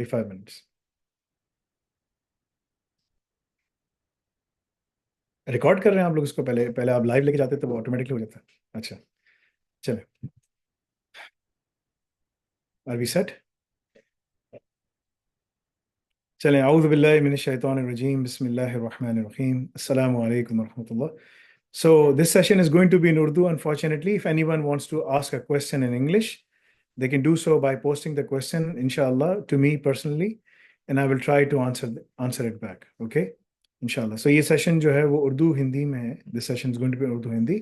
45 minutes. Record कर रहे हैं आप लोग इसको? पहले पहले आप लाइव लेके जाते तो वो ऑटोमेटिकली हो जाता। अच्छा, चलो, आर वी सेट? चलें, आऊज़ु बिल्लाहि मिनश शैतानिर रजीम, बिस्मिल्लाहिर रहमानिर रहीम, अस्सलामु अलैकुम व रहमतुल्लाह. So this session is going to be in Urdu. Unfortunately, if anyone wants to ask a question in English, they can do so by posting the question, inshallah, to me personally, and I will try to answer it back. Okay, inshallah. So ये session जो है वो उर्दू हिंदी में है. This session is going to be Urdu Hindi.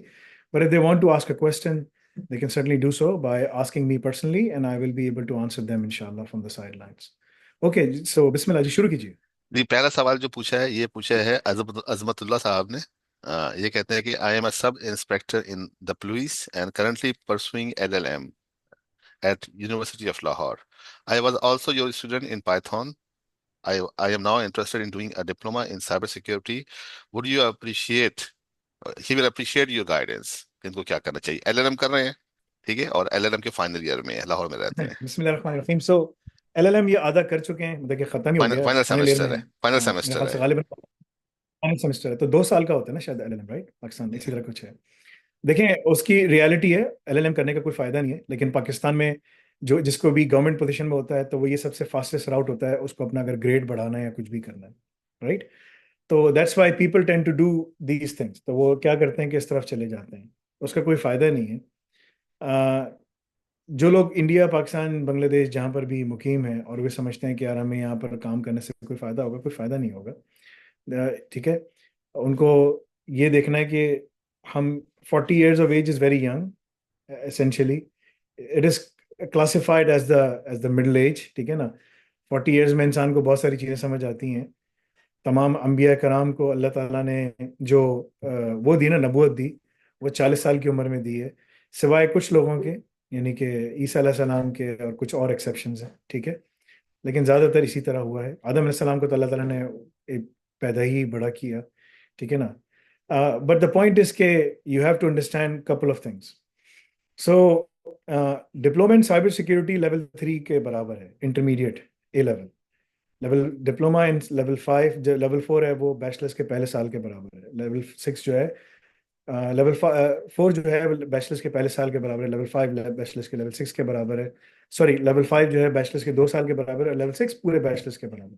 But if they want to ask a question, they can certainly do so by asking me personally, and I will be able to answer them, inshallah, from the sidelines. Okay, so बिस्मिल्लाह जी, शुरू कीजिए. जी, पहला सवाल जो पूछा है ये पूछा है अजमतुल्लाह साहब ने। ये कहते हैं कि I am a sub inspector in the police and currently pursuing LLM at University of Lahore. I was also your student in Python. I am now interested in doing a diploma in cybersecurity. Would you appreciate he will appreciate your guidance कि इनको क्या करना चाहिए। LLM कर रहे हैं, ठीक है, और LLM के फाइनल ईयर में है, लाहौर में रहते हैं। बिस्मिल्लाहिर्रहमानिर्रहीम. सो LLM ये आधा कर चुके हैं, मतलब कि खत्म ही हो गया, फाइनल फाइनल ईयर में सेमेस्टर है. है, फाइनल मेरे सेमेस्टर ख्याल से है। गालिबन फाइनल सेमेस्टर है, तो 2 साल का होता है ना शायद LLM, राइट? पाकिस्तान में इसी तरह कुछ है. देखें, उसकी रियलिटी है, LLM करने का कोई फायदा नहीं है, लेकिन पाकिस्तान में जो जिसको भी गवर्नमेंट पोजीशन में होता है तो वो ये सबसे फास्टेस्ट राउट होता है उसको अपना अगर ग्रेड बढ़ाना है या कुछ भी करना है, राइट? तो that's why people tend to do these things. तो वो क्या करते हैं कि इस तरफ चले जाते हैं, उसका कोई फायदा नहीं है. जो लोग इंडिया, पाकिस्तान, बांग्लादेश जहाँ पर भी मुकीम हैं और वे समझते हैं कि यार हमें यहाँ पर काम करने से कोई फ़ायदा होगा, कोई फ़ायदा नहीं होगा. ठीक है, उनको ये देखना है कि हम 40 years of age is very young. Essentially it is classified as the middle age. ठीक है ना? 40 years में इंसान को बहुत सारी चीज़ें समझ आती हैं. तमाम अम्बिया कराम को अल्लाह ताला ने जो वो दी ना, नबूवत दी, वो 40 साल की उम्र में दी है, सिवाय कुछ लोगों के, यानी कि ईसा अलैहिस्सलाम के और कुछ और एक्सेप्शंस हैं. ठीक है, लेकिन ज़्यादातर इसी तरह हुआ है. आदम अलैहिस्सलाम को तो अल्लाह ताला ने एक पैदा ही बड़ा किया. ठीक है ना? बट द पॉइंट इज के you have to understand couple of things. So diploma in cyber security level 3 के बराबर है, intermediate A level. Level diploma in level 5, जो लेवल 4 है वो बैचलर्स के पहले साल के बराबर है. लेवल 6 जो है, लेवल 4 जो है बैचलर्स के पहले साल के बराबर है. लेवल 5 बैचलर्स के लेवल 6 के बराबर है. सॉरी, लेवल 5 जो है बैचलर्स के 2 साल के बराबर है. लेवल 6 पूरे बैचलर्स के बराबर.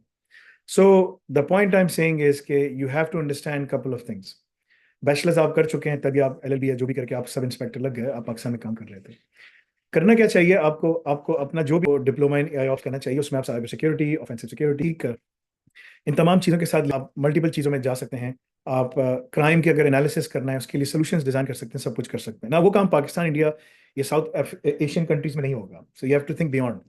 So the point I am saying is के you have to understand couple of things. Bachelors आप कर चुके हैं, तभी आप LLB या जो भी करके आप सब इंस्पेक्टर लग गए, आप पाकिस्तान में काम कर रहे थे. करना क्या चाहिए आपको? आपको अपना जो भी डिप्लोमा इन AI ऑफ करना चाहिए, उसमें आप साइबर सिक्योरिटी, ऑफेंसिव सिक्योरिटी कर, इन तमाम चीज़ों के साथ आप मल्टीपल चीज़ों में जा सकते हैं. आप क्राइम की अगर एनालिसिस करना है उसके लिए सॉल्यूशंस डिज़ाइन कर सकते हैं, सब कुछ कर सकते हैं ना. वो काम पाकिस्तान, इंडिया, ये साउथ एशियन कंट्रीज में नहीं होगा. So you have to think beyond.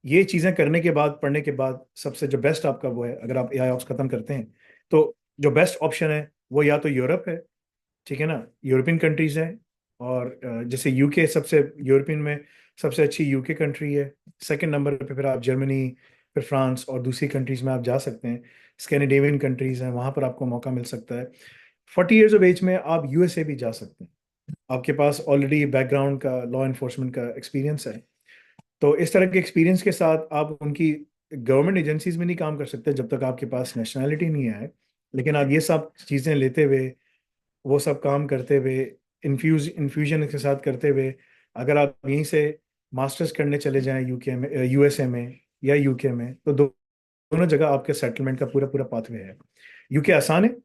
ये चीज़ें करने के बाद, पढ़ने के बाद, सबसे जो बेस्ट आपका वो है, अगर आप AI ऑप्स खत्म करते हैं तो जो बेस्ट ऑप्शन है वो या तो यूरोप है. ठीक है ना? यूरोपियन कंट्रीज है. और जैसे UK सबसे, यूरोपियन में सबसे अच्छी UK कंट्री है. सेकंड नंबर पे फिर आप जर्मनी, फिर फ्रांस और दूसरी कंट्रीज में आप जा सकते हैं. स्कैंडिनेवियन कंट्रीज हैं, वहाँ पर आपको मौका मिल सकता है. 40 years ऑफ एज में आप USA भी जा सकते हैं. आपके पास ऑलरेडी बैकग्राउंड का, लॉ इन्फोर्समेंट का एक्सपीरियंस है. तो इस तरह के एक्सपीरियंस के साथ आप उनकी गवर्नमेंट एजेंसीज में नहीं काम कर सकते जब तक आपके पास नेशनैलिटी नहीं आए. लेकिन आप ये सब चीज़ें लेते हुए, वो सब काम करते हुए, इन्फ्यूजन के साथ करते हुए, अगर आप यहीं से मास्टर्स करने चले जाएं UK में, USA में या UK में, तो दोनों जगह आपके सेटलमेंट का पूरा पूरा पाथवे है. UK आसान है,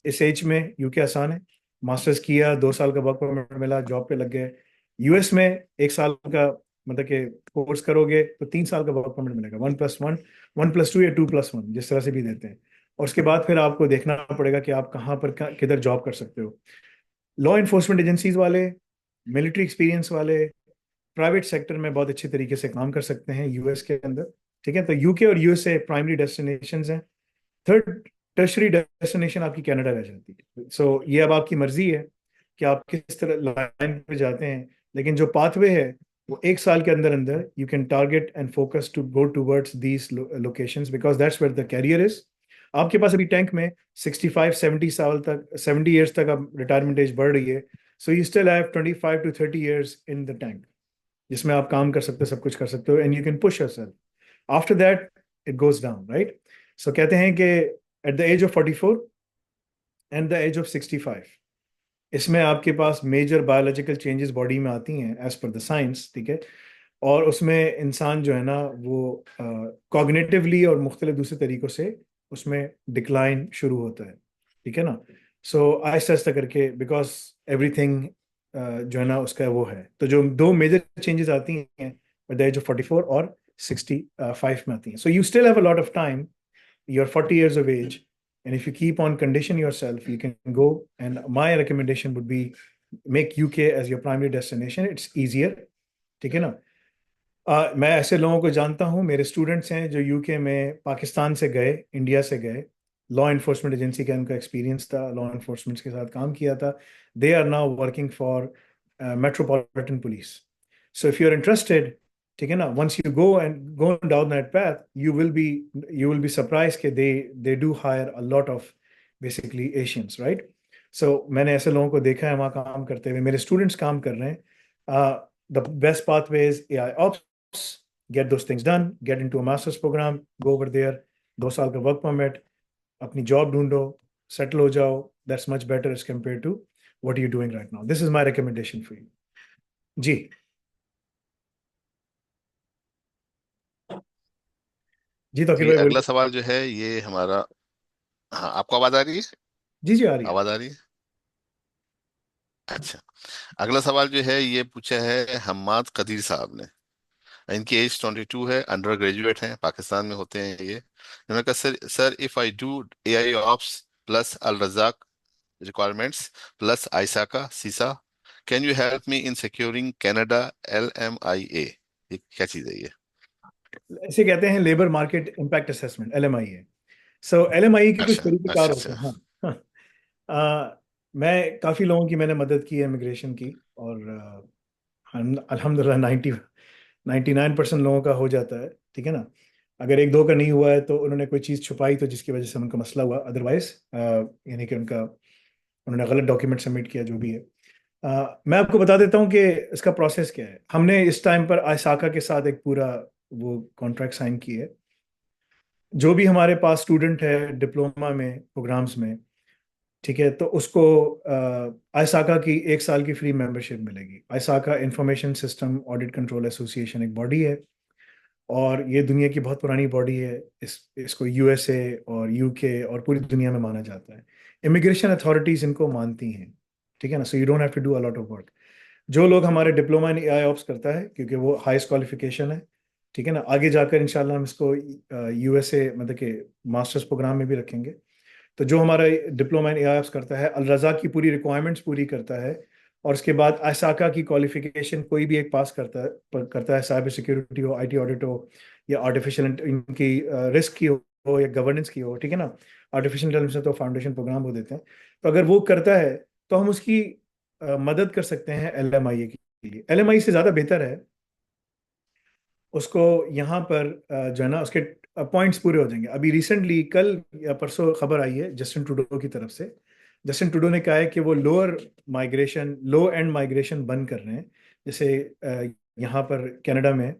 इस एज में UK आसान है. मास्टर्स किया, 2 साल का वर्क परमिट मिला, जॉब पे लग गए. US में 1 साल का, मतलब कि कोर्स करोगे तो 3 साल का वर्क परमिट मिलेगा. 1+1, 1+2 या 2+1, जिस तरह से भी देते हैं. और उसके बाद फिर आपको देखना पड़ेगा कि आप कहाँ पर किधर जॉब कर सकते हो. लॉ इन्फोर्समेंट एजेंसीज वाले, मिलिट्री एक्सपीरियंस वाले, प्राइवेट सेक्टर में बहुत अच्छे तरीके से काम कर सकते हैं US के अंदर. ठीक है, तो UK और USA प्राइमरी डेस्टिनेशंस हैं. थर्ड टर्शरी डेस्टिनेशन आपकी कनाडा रह जाती है. सो ये अब आपकी मर्जी है कि आप किस तरह लाइन पे जाते हैं. लेकिन जो पाथवे है वो 1 साल के अंदर अंदर you can target and focus to go towards these locations, because that's where the career is. आपके पास अभी टैंक में 65-70 साल तक, 70 years तक अब रिटायरमेंट एज बढ़ रही है. So you still have 25 to 30 years in the tank, जिसमें आप काम कर सकते हो, सब कुछ कर सकते हो, and you can push yourself. After that it goes down, right? So कहते हैं कि at the age of 44 and the age of 65, इसमें आपके पास मेजर बायोलॉजिकल चेंजेस बॉडी में आती हैं एज पर द साइंस, ठीक है? और उसमें इंसान जो है ना वो कॉग्निटिवली और मुख्तलिफ दूसरे तरीकों से उसमें डिक्लाइन शुरू होता है, ठीक है ना? सो आहिस्ता आहिस्ता करके, बिकॉज एवरीथिंग जो है ना उसका वो है, तो जो दो मेजर चेंजेस आती हैं एट द एज ऑफ 44 और 65 में आती हैं. So you still have a lot of time. You're 40 years of age, and if you keep on condition yourself, you can go. And my recommendation would be make UK as your primary destination. It's easier. ठीक है ना? मैं ऐसे लोगों को जानता हूँ, मेरे स्टूडेंट्स हैं जो यूके में पाकिस्तान से गए, इंडिया से गए, लॉ इन्फोर्समेंट एजेंसी का उनका एक्सपीरियंस था, लॉ इन्फोर्समेंट के साथ काम किया था. They are now working for Metropolitan Police. So if you are interested, ठीक है ना, once you go and go down that path, you will be surprise के they do hire a lot of basically Asians, right? So मैंने ऐसे लोगों को देखा है वहाँ काम करते हुए, मेरे स्टूडेंट्स काम कर रहे हैं. The best pathway is AI ops. Get those things done, get into a master's program, go over there, 2 साल का वर्क परमिट, अपनी जॉब ढूंढो, सेटल हो जाओ. That's much better as compared to what you're doing right now. This is my recommendation for you. जी. जी तौकीर जी, भाई अगला बोलिए. सवाल जो है ये हमारा। हाँ, आपको आवाज आ रही है? जी जी आ रही है. आवाज आ रही है? अच्छा। अगला सवाल जो है ये पूछा है हम्माद कदीर साहब ने। इनकी एज 22 है, अंडर ग्रेजुएट हैं, पाकिस्तान में होते हैं ये। इन्होंने कहा, sir sir, if I do AI ops plus Al Razaq requirements plus ISACA CISA, can you help me in securing Canada LMIA? ये क्या चीज है ये? इसे कहते हैं labour market impact assessment, LMIA. So LMIA के कुछ अच्छा तरीकेकार अच्छा होते अच्छा। हैं. हाँ. मैं काफ़ी लोगों की मैंने मदद की है इमिग्रेशन की, और अल्हम्दुलिल्लाह 99% लोगों का हो जाता है, ठीक है ना? अगर एक दो का नहीं हुआ है तो उन्होंने कोई चीज़ छुपाई तो जिसकी वजह से उनका मसला हुआ, अदरवाइज यानी कि उन्होंने गलत डॉक्यूमेंट सबमिट किया, जो भी है. मैं आपको बता देता हूँ कि इसका प्रोसेस क्या है. हमने इस टाइम पर आइसाका के साथ एक पूरा वो कॉन्ट्रैक्ट साइन की है. जो भी हमारे पास स्टूडेंट है डिप्लोमा में प्रोग्राम्स में, ठीक है, तो उसको आइसाका की 1 साल की फ्री मेंबरशिप मिलेगी. ISACA information system audit control association एक बॉडी है, और ये दुनिया की बहुत पुरानी बॉडी है. इसको USA और UK और पूरी दुनिया में माना जाता है. इमिग्रेशन अथॉरिटीज इनको मानती हैं, ठीक है ना? So you don't have to do a lot of work. जो लोग हमारे डिप्लोमा इन AI ऑप्स करता है, क्योंकि वो हाईएस्ट क्वालिफिकेशन है, ठीक है ना, आगे जाकर इंशाल्लाह हम इसको USA मतलब कि मास्टर्स प्रोग्राम में भी रखेंगे. तो जो हमारा डिप्लोमा इन एआईएफ्स करता है, अल रज़ा की पूरी रिक्वायरमेंट्स पूरी करता है, और उसके बाद आसाका की क्वालिफिकेशन कोई भी एक पास करता है, साइबर सिक्योरिटी हो, IT ऑडिट हो, या आर्टिफिशियल इनकी रिस्क की हो या गवर्नेंस की हो, ठीक है ना? आर्टिफिशियल इंटेलिजेंस में तो फाउंडेशन प्रोग्राम वो देते हैं. तो अगर वो करता है तो हम उसकी मदद कर सकते हैं LMIA के लिए. LMIA से ज़्यादा बेहतर है उसको यहाँ पर जो है ना उसके पॉइंट्स पूरे हो जाएंगे. अभी रिसेंटली कल या परसों खबर आई है जस्टिन ट्रूडो की तरफ से. जस्टिन ट्रूडो ने कहा है कि वो लो एंड माइग्रेशन बंद कर रहे हैं. जैसे यहाँ पर कनाडा में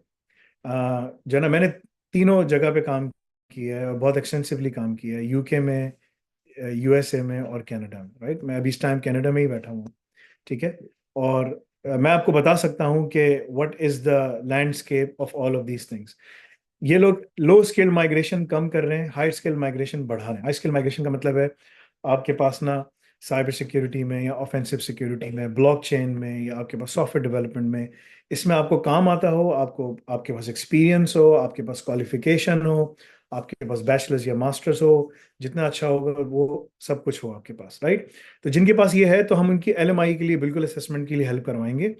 जो है ना, मैंने तीनों जगह पे काम किया है और बहुत एक्सटेंसिवली काम किया है, UK में, USA में और कनाडा में, राइट? मैं अभी इस टाइम कनाडा में ही बैठा हूँ, ठीक है? और मैं आपको बता सकता हूँ कि what is the landscape of all of these things. ये लोग लो स्किल माइग्रेशन कम कर रहे हैं, हाई स्किल माइग्रेशन बढ़ा रहे हैं. हाई स्किल माइग्रेशन का मतलब है आपके पास ना साइबर सिक्योरिटी में या ऑफेंसिव सिक्योरिटी में, ब्लॉकचेन में, या आपके पास सॉफ्टवेयर डेवलपमेंट में, इसमें आपको काम आता हो, आपके पास एक्सपीरियंस हो, आपके पास क्वालिफिकेशन हो, आपके पास बैचलर्स या मास्टर्स हो, जितना अच्छा होगा वो सब कुछ हो आपके पास, राइट? तो जिनके पास ये है तो हम उनकी LMI के लिए बिल्कुल असेसमेंट के लिए हेल्प करवाएंगे.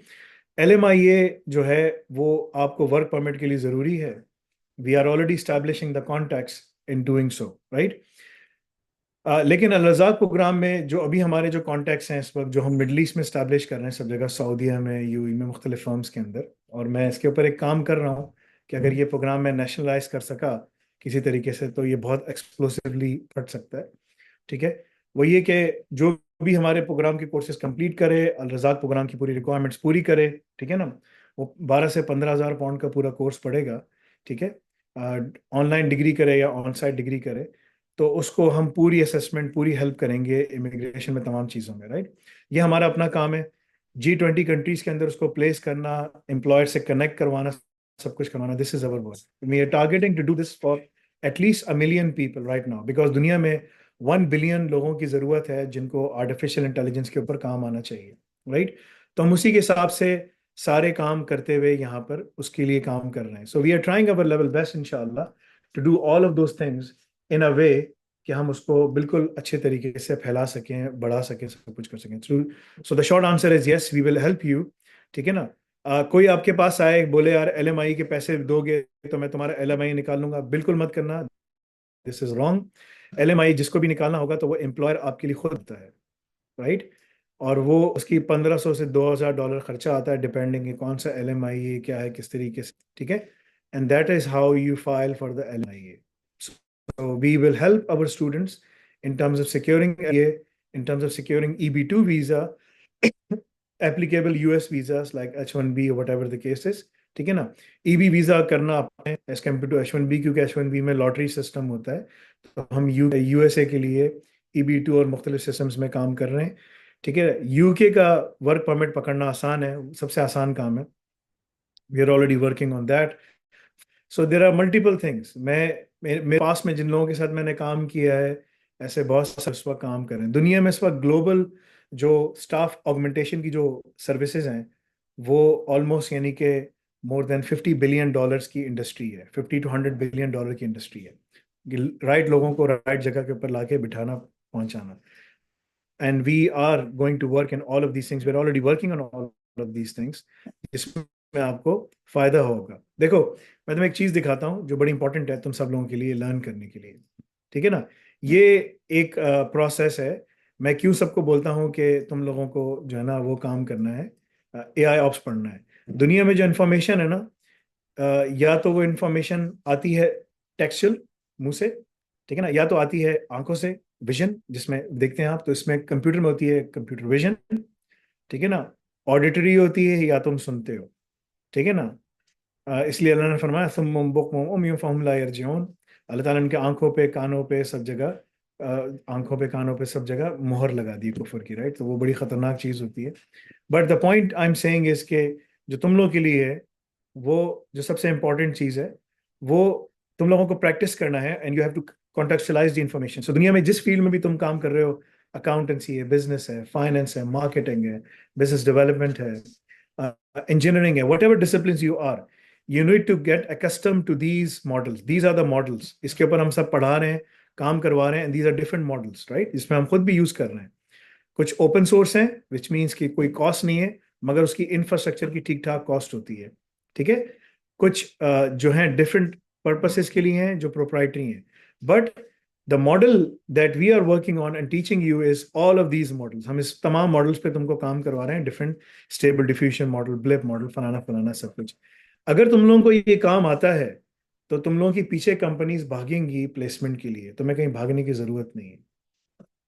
LMIA जो है वो आपको वर्क परमिट के लिए ज़रूरी है. We are already establishing the contacts in doing so, right? लेकिन अल रज़ाक प्रोग्राम में जो अभी हमारे जो कॉन्टैक्ट्स हैं इस वक्त, जो हम मिडल ईस्ट में स्टैब्लिश कर रहे हैं सब जगह, सऊदीया में, UAE में, मुख्तलिफ फर्म्स के अंदर, और मैं इसके ऊपर एक काम कर रहा हूँ कि अगर ये प्रोग्राम मैं नेशनलाइज कर सका किसी तरीके से तो ये बहुत एक्सप्लोसिवली फट सकता है, ठीक है? वो ये कि जो भी हमारे प्रोग्राम के कोर्सेज कंप्लीट करे, अल रज़ाक प्रोग्राम की पूरी रिक्वायरमेंट्स पूरी करे, ठीक है ना, वो 12 से 15 हज़ार पाउंड का पूरा कोर्स पड़ेगा, ठीक है? ऑनलाइन डिग्री करे या ऑन साइट डिग्री करे, तो उसको हम पूरी असेसमेंट, पूरी हेल्प करेंगे इमिग्रेशन में, तमाम चीज़ों में, राइट। ये हमारा अपना काम है। G20 कंट्रीज के अंदर उसको प्लेस करना, एम्प्लॉयर से कनेक्ट करवाना, सब कुछ करवाना, this is our work. We are targeting to do this for at least 1 million people right now, because दुनिया में 1 बिलियन लोगों की ज़रूरत है जिनको आर्टिफिशियल इंटेलिजेंस के ऊपर काम आना चाहिए, राइट। तो हम उसी के हिसाब से सारे काम करते हुए यहाँ पर उसके लिए काम कर रहे हैं। So we are trying our level best इंशाल्लाह to do all of those things in a way कि हम उसको बिल्कुल अच्छे तरीके से फैला सकें, बढ़ा सकें, सब कुछ कर सकें। So the short answer is yes, we will help you. ठीक है ना। कोई आपके पास आए बोले यार LMI के पैसे दोगे तो मैं तुम्हारा LMI निकाल लूंगा, बिल्कुल मत करना, दिस इज रॉन्ग। LMI जिसको भी निकालना होगा तो वो एम्प्लॉयर आपके लिए खुद होता है, राइट। और वो उसकी 1500 से $2000 खर्चा आता है, डिपेंडिंग है कौन सा LMI है, क्या है, किस तरीके से। ठीक है। And that is how you file for the LMI। So we will help our students in terms of securing A, in terms of securing EB2 visa, applicable US visas like H1B or whatever the case is। ठीक है ना। EB visa करना आपने as compare to H1B, क्योंकि H1B में lottery system होता है, तो हम USA के लिए EB2 और मुख्तलिफ सिस्टम्स में काम कर रहे हैं। ठीक है। UK का वर्क परमिट पकड़ना आसान है, सबसे आसान काम है। We are already working on that. So there are multiple things. मेरे पास में जिन लोगों के साथ मैंने काम किया है, ऐसे बहुत सारे इस वक्त काम कर रहे हैं दुनिया में। इस वक्त ग्लोबल जो स्टाफ ऑगमेंटेशन की जो सर्विसेज हैं, वो ऑलमोस्ट यानी कि मोर देन $50 बिलियन की इंडस्ट्री है, $50 to $100 बिलियन की इंडस्ट्री है। राइट लोगों को राइट जगह के ऊपर लाके बिठाना, पहुंचाना। And we are going to work in all of these things, we are already working on all of these things, जिसमें आपको फायदा होगा। देखो, मैं तुम्हें एक चीज दिखाता हूँ जो बड़ी इंपॉर्टेंट है तुम सब लोगों के लिए लर्न करने के लिए। ठीक है ना। ये एक प्रोसेस है। मैं क्यों सबको बोलता हूँ कि तुम लोगों को जो है ना वो काम करना है, AI ऑप्स पढ़ना है। दुनिया में जो इंफॉर्मेशन है ना, या तो वो इंफॉर्मेशन आती है टेक्सचुअल, मुंह से। ठीक है ना। या तो आती है आंखों से, विजन, जिसमें देखते हैं आप, तो इसमें कंप्यूटर में होती है कंप्यूटर विजन। ठीक है ना। ऑडिटरी होती है, या तुम सुनते हो। ठीक है ना। इसलिए अल्लाह ने फरमाया सुम्मुम बुकमुम उम्युम फहुम ला यरजिऊन। अल्लाह ताला ने इनके आंखों पे, कानों पे, सब जगह, आंखों पे, कानों पे, सब जगह मोहर लगा दी कुफर की, राइट। तो वो बड़ी खतरनाक चीज होती है। But the point I am saying is के जो तुम लोग के लिए है, वो जो सबसे इंपॉर्टेंट चीज है, वो तुम लोगों को प्रैक्टिस करना है। And you have to contextualise the information. So दुनिया में जिस फील्ड में भी तुम काम कर रहे हो, अकाउंटेंसी है, बिजनेस है, फाइनेंस है, मार्केटिंग है, बिजनेस डेवलपमेंट है, इंजीनियरिंग है, whatever discipline you are, you need to get accustom to these models. These are the models, इसके ऊपर हम सब पढ़ा रहे हैं, काम करवा रहे हैं। And these are different models, right, जिसमें हम खुद भी यूज कर रहे हैं। कुछ ओपन सोर्स हैं, विच मीन्स कि कोई कॉस्ट नहीं है, मगर उसकी इंफ्रास्ट्रक्चर की ठीक ठाक कॉस्ट होती है। ठीक है। कुछ जो हैं डिफरेंट पर्पसेस के लिए हैं, जो प्रोप्राइटरी हैं। But the model that we are working on and teaching you is all of these models. हम इस तमाम मॉडल्स पे तुमको काम करवा रहे हैं, different stable diffusion model, blip model, फलाना फलाना सब कुछ। अगर तुम लोगों को ये काम आता है, तो तुम लोगों की पीछे कंपनीज भागेंगी प्लेसमेंट के लिए, तुम्हें कहीं भागने की जरूरत नहीं है।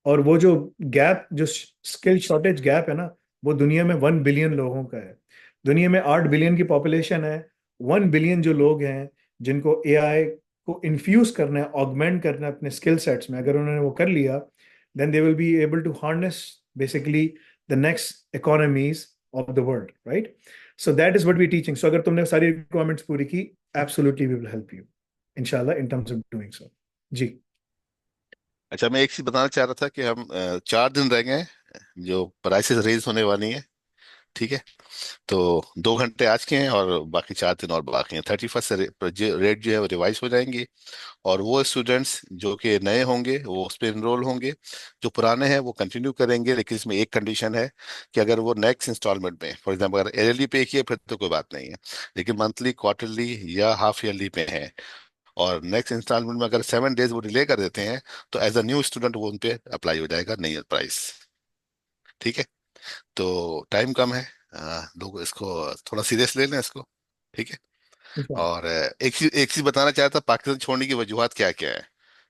और वो जो गैप, जो स्किल शॉर्टेज गैप है ना, वो दुनिया में 1 बिलियन लोगों का है। दुनिया में 8 बिलियन की पॉपुलेशन है। 1 बिलियन जो लोग हैं जिनको AI को इन्फ्यूज करना है, ऑगमेंट करना है अपने स्किल सेट्स में, अगर उन्होंने वो कर लिया, then they will be able to harness basically the next economies of the world, right. So that is what we teaching. So अगर तुमने सारी रिक्वायरमेंट्स पूरी की, absolutely we will help you इंशाल्लाह in terms of doing so. जी। अच्छा, मैं एक चीज बताना चाह रहा था कि हम 4 दिन रह गए हैं, जो प्राइसेस रेज होने वाली हैं। ठीक है। तो 2 घंटे आज के हैं और बाकी 4 दिन और बाकी हैं। 31st से रेट जो है वो रिवाइज हो जाएंगी। और वो स्टूडेंट्स जो कि नए होंगे वो उस पर इनरोल होंगे, जो पुराने हैं वो कंटिन्यू करेंगे। लेकिन इसमें एक कंडीशन है कि अगर वो नेक्स्ट इंस्टॉलमेंट में, फॉर एग्जांपल अगर ईयरली पे किए फिर तो कोई बात नहीं है, लेकिन मंथली, क्वार्टरली या हाफ ईयरली पे है और नेक्स्ट इंस्टॉलमेंट में अगर 7 डेज वो डिले कर देते हैं, तो एज अ न्यू स्टूडेंट वो उन पे अप्लाई हो जाएगा नई प्राइस। ठीक है। तो टाइम कम है, लोग इसको थोड़ा सीरियस ले लें इसको। ठीक है। और एक चीज बताना चाहता, पाकिस्तान छोड़ने की वजूहत क्या क्या है।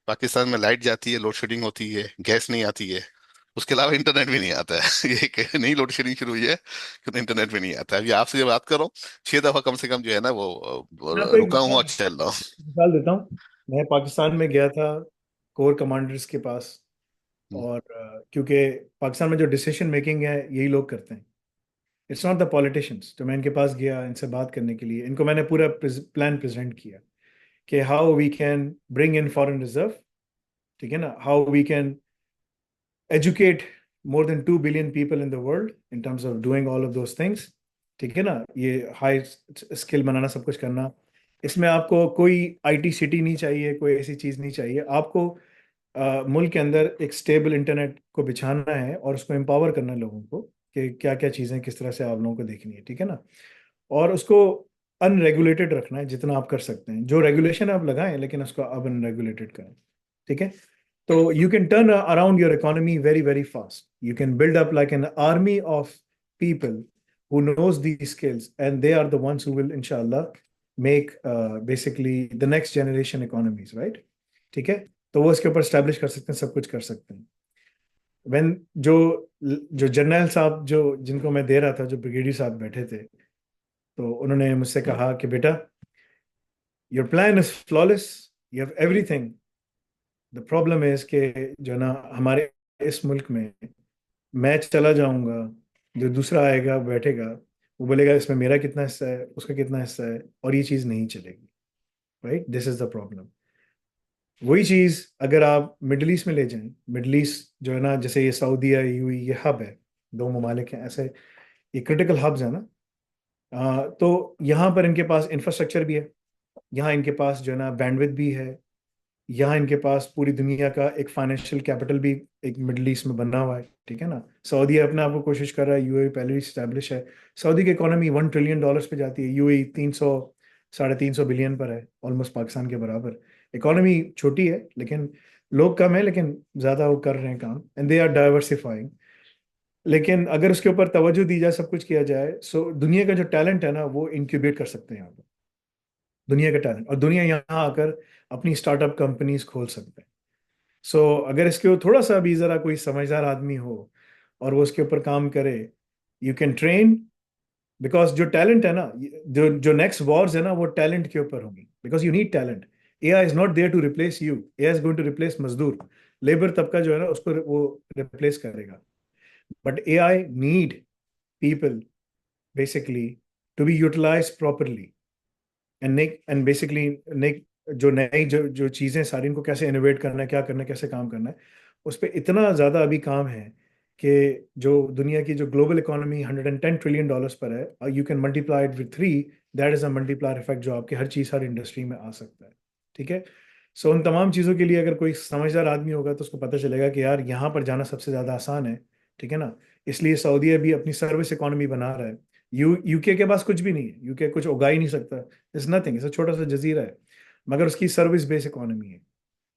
पाकिस्तान में लाइट जाती है, लोड शेडिंग होती है, गैस नहीं आती है, उसके अलावा इंटरनेट भी नहीं आता है। ये एक नई लोड शेडिंग शुरू हुई है कि इंटरनेट भी नहीं आता है। अभी आपसे जब बात कर रहा हूँ 6 दफा कम से कम जो है ना मैं आपको वो एक रुका हूँ और चल रहा हूँ। मिसाल देता हूँ। मैं पाकिस्तान में गया था कोर कमांडर्स के पास, हम्म, और क्योंकि पाकिस्तान में जो डिसीजन मेकिंग है यही लोग करते हैं, इट्स नॉट द पॉलिटिशियंस। तो मैं इनके पास गया इनसे बात करने के लिए, इनको मैंने पूरा प्लान प्रेजेंट किया कि how we can bring in foreign reserve, ठीक है ना, how we can educate more than 2 billion people in the world in terms of doing all of those things, ठीक है ना। ये हाई स्किल बनाना, सब कुछ करना, इसमें आपको कोई आईटी सिटी नहीं चाहिए, कोई ऐसी चीज़ नहीं चाहिए आपको। मुल्क के अंदर एक स्टेबल इंटरनेट को बिछाना है और उसको एम्पावर करना है लोगों को कि क्या क्या चीज़ें किस तरह से आप लोगों को देखनी है, ठीक है ना। और उसको अनरेगुलेटेड रखना है जितना आप कर सकते हैं। जो रेगुलेशन आप लगाएं लेकिन उसको अब अनरेगुलेटेड करें, ठीक है। So you can turn around your economy very, very fast. You can build up like an army of people who knows these skills, and they are the ones who will, inshallah, make basically the next generation economies, right? ठीक है। तो वो इसके ऊपर establish कर सकते हैं, सब कुछ कर सकते हैं। When जो जो जर्नल साहब जो जिनको मैं दे रहा था, जो ब्रिगेडियर साहब बैठे थे, तो उन्होंने मुझसे कहा कि बेटा, your plan is flawless, you have everything, the problem is कि जो ना हमारे इस मुल्क में मैं चला जाऊंगा, जो दूसरा आएगा बैठेगा, वो बोलेगा इसमें मेरा कितना हिस्सा है, उसका कितना हिस्सा है, और ये चीज़ नहीं चलेगी। Right, this is the problem. वही चीज़ अगर आप मिडल ईस्ट में ले जाएं, मिडल ईस्ट जो है ना, जैसे ये सऊदी है, यूएई, ये हब है, दो ममालिक हैं ऐसे, ये क्रिटिकल हब्स है ना। तो यहाँ पर इनके पास इंफ्रास्ट्रक्चर भी है, यहाँ इनके पास जो है ना बैंडविड्थ भी है, यहाँ इनके पास पूरी दुनिया का एक फाइनेंशियल कैपिटल भी एक मिडल ईस्ट में बना हुआ है, ठीक है ना। सऊदी अपने आप को कोशिश कर रहा है, यूएई पहले ही स्टैब्लिश है। सऊदी की इकोनॉमी $1 ट्रिलियन पे जाती है, यूएई 300 350 बिलियन पर है, ऑलमोस्ट पाकिस्तान के बराबर। इकोनॉमी छोटी है लेकिन लोग कम है, लेकिन ज़्यादा वो कर रहे हैं काम, एंड दे आर डाइवर्सिफाइंग। लेकिन अगर उसके ऊपर तवज्जो दी जाए, सब कुछ किया जाए, सो दुनिया का जो टैलेंट है ना वो इंक्यूबेट कर सकते हैं यहाँ पर, दुनिया का टैलेंट, और दुनिया यहाँ आकर अपनी स्टार्टअप कंपनीज खोल सकते हैं। सो अगर इसके ऊपर थोड़ा सा भी जरा कोई समझदार आदमी हो और वो उसके ऊपर काम करे, यू कैन ट्रेन। बिकॉज जो टैलेंट है ना, जो जो नेक्स्ट वॉर्स है ना, वो टैलेंट के ऊपर होंगी, because you need talent. AI is not there to replace you, AI is going to replace मजदूर, लेबर तबका जो है ना उसको वो रिप्लेस करेगा। But AI need people basically to be utilize properly, and basically जो नई जो जो चीज़ें सारी, इनको कैसे इनोवेट करना है, क्या करना है, कैसे काम करना है, उस पर इतना ज़्यादा अभी काम है कि जो दुनिया की जो ग्लोबल इकोनॉमी $110 ट्रिलियन पर है, you can multiply it with 3, that is a multiplier effect जो आपके हर चीज़, हर इंडस्ट्री में आ सकता है, ठीक है। सो उन तमाम चीज़ों के लिए अगर कोई समझदार आदमी होगा तो उसको पता चलेगा कि यार यहाँ पर जाना सबसे ज़्यादा आसान है, ठीक है ना। इसलिए सऊदी अभी अपनी सर्विस इकोनॉमी बना रहा है। यूके के पास कुछ भी नहीं है, यूके कुछ उगा ही नहीं सकता, इट्स नथिंग, इट्स छोटा सा जजीरा है, मगर उसकी सर्विस बेस इकोनॉमी है,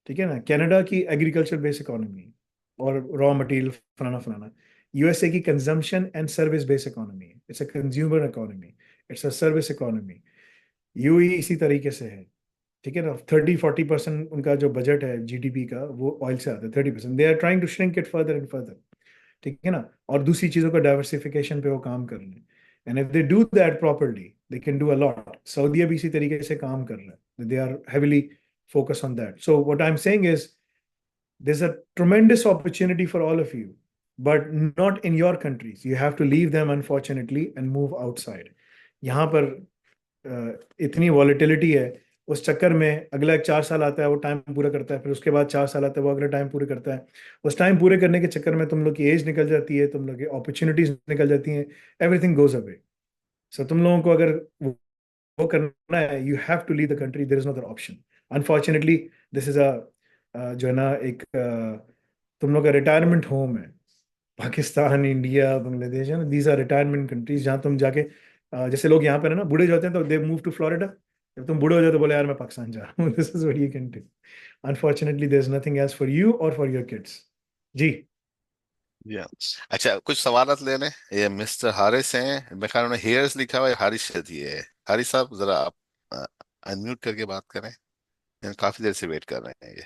ठीक है ना। कनाडा की एग्रीकल्चर बेस इकोनॉमी है और रॉ मटेरियल फलाना फलाना। यूएसए की consumption and service base economy है, it's a consumer economy, it's a service economy. UAE इसी तरीके से है, ठीक है ना। 30-40% उनका जो बजट है जीडीपी का वो ऑयल से आता है, 30%। They are trying to shrink it further and further, ठीक है ना। और दूसरी चीजों का डाइवर्सिफिकेशन पे वो काम कर रहे हैं, and if they do that properly they can do a lot. Saudi भी इसी तरीके से काम कर रहा है, they are heavily focus on that. So what I am saying is there's a tremendous opportunity for all of you, but not in your countries. You have to leave them unfortunately and move outside. यहाँ पर इतनी volatility है, उस चक्कर में अगला एक 4 साल आता है, वो टाइम पूरा करता है, फिर उसके बाद 4 साल आता है, वो अगला टाइम पूरे करता है। उस टाइम पूरे करने के चक्कर में तुम लोग की एज निकल जाती है, तुम लोग की अपॉर्चुनिटीज निकल जाती हैं, एवरीथिंग गोज अवे। सो तुम लोगों को अगर वो करना है, you have to leave the country, there is no other option. Unfortunately this is जो है ना एक तुम लोग का रिटायरमेंट होम है। पाकिस्तान, इंडिया, बांग्लादेश है ना, दीज आर रिटायरमेंट कंट्रीज जहाँ तुम जाके जैसे लोग यहाँ पर है ना, बूढ़े जो होते हैं तो दे मूव टू फ्लोरिडा। जब तुम बूढ़े हो जाओ तो बोले यार मैं पाकिस्तान जा रहा हूँ। This is what you can do. Unfortunately there is nothing else for you और फॉर योर किड्स। जी। या अच्छा, कुछ सवालत लेने। ये मिस्टर हारिस हैं, मेरे ख्याल में हेयर्स लिखा हुआ है, हारिस शायद ये है। हारिस साहब जरा आप अनम्यूट करके बात करें, काफी देर से वेट कर रहे हैं ये।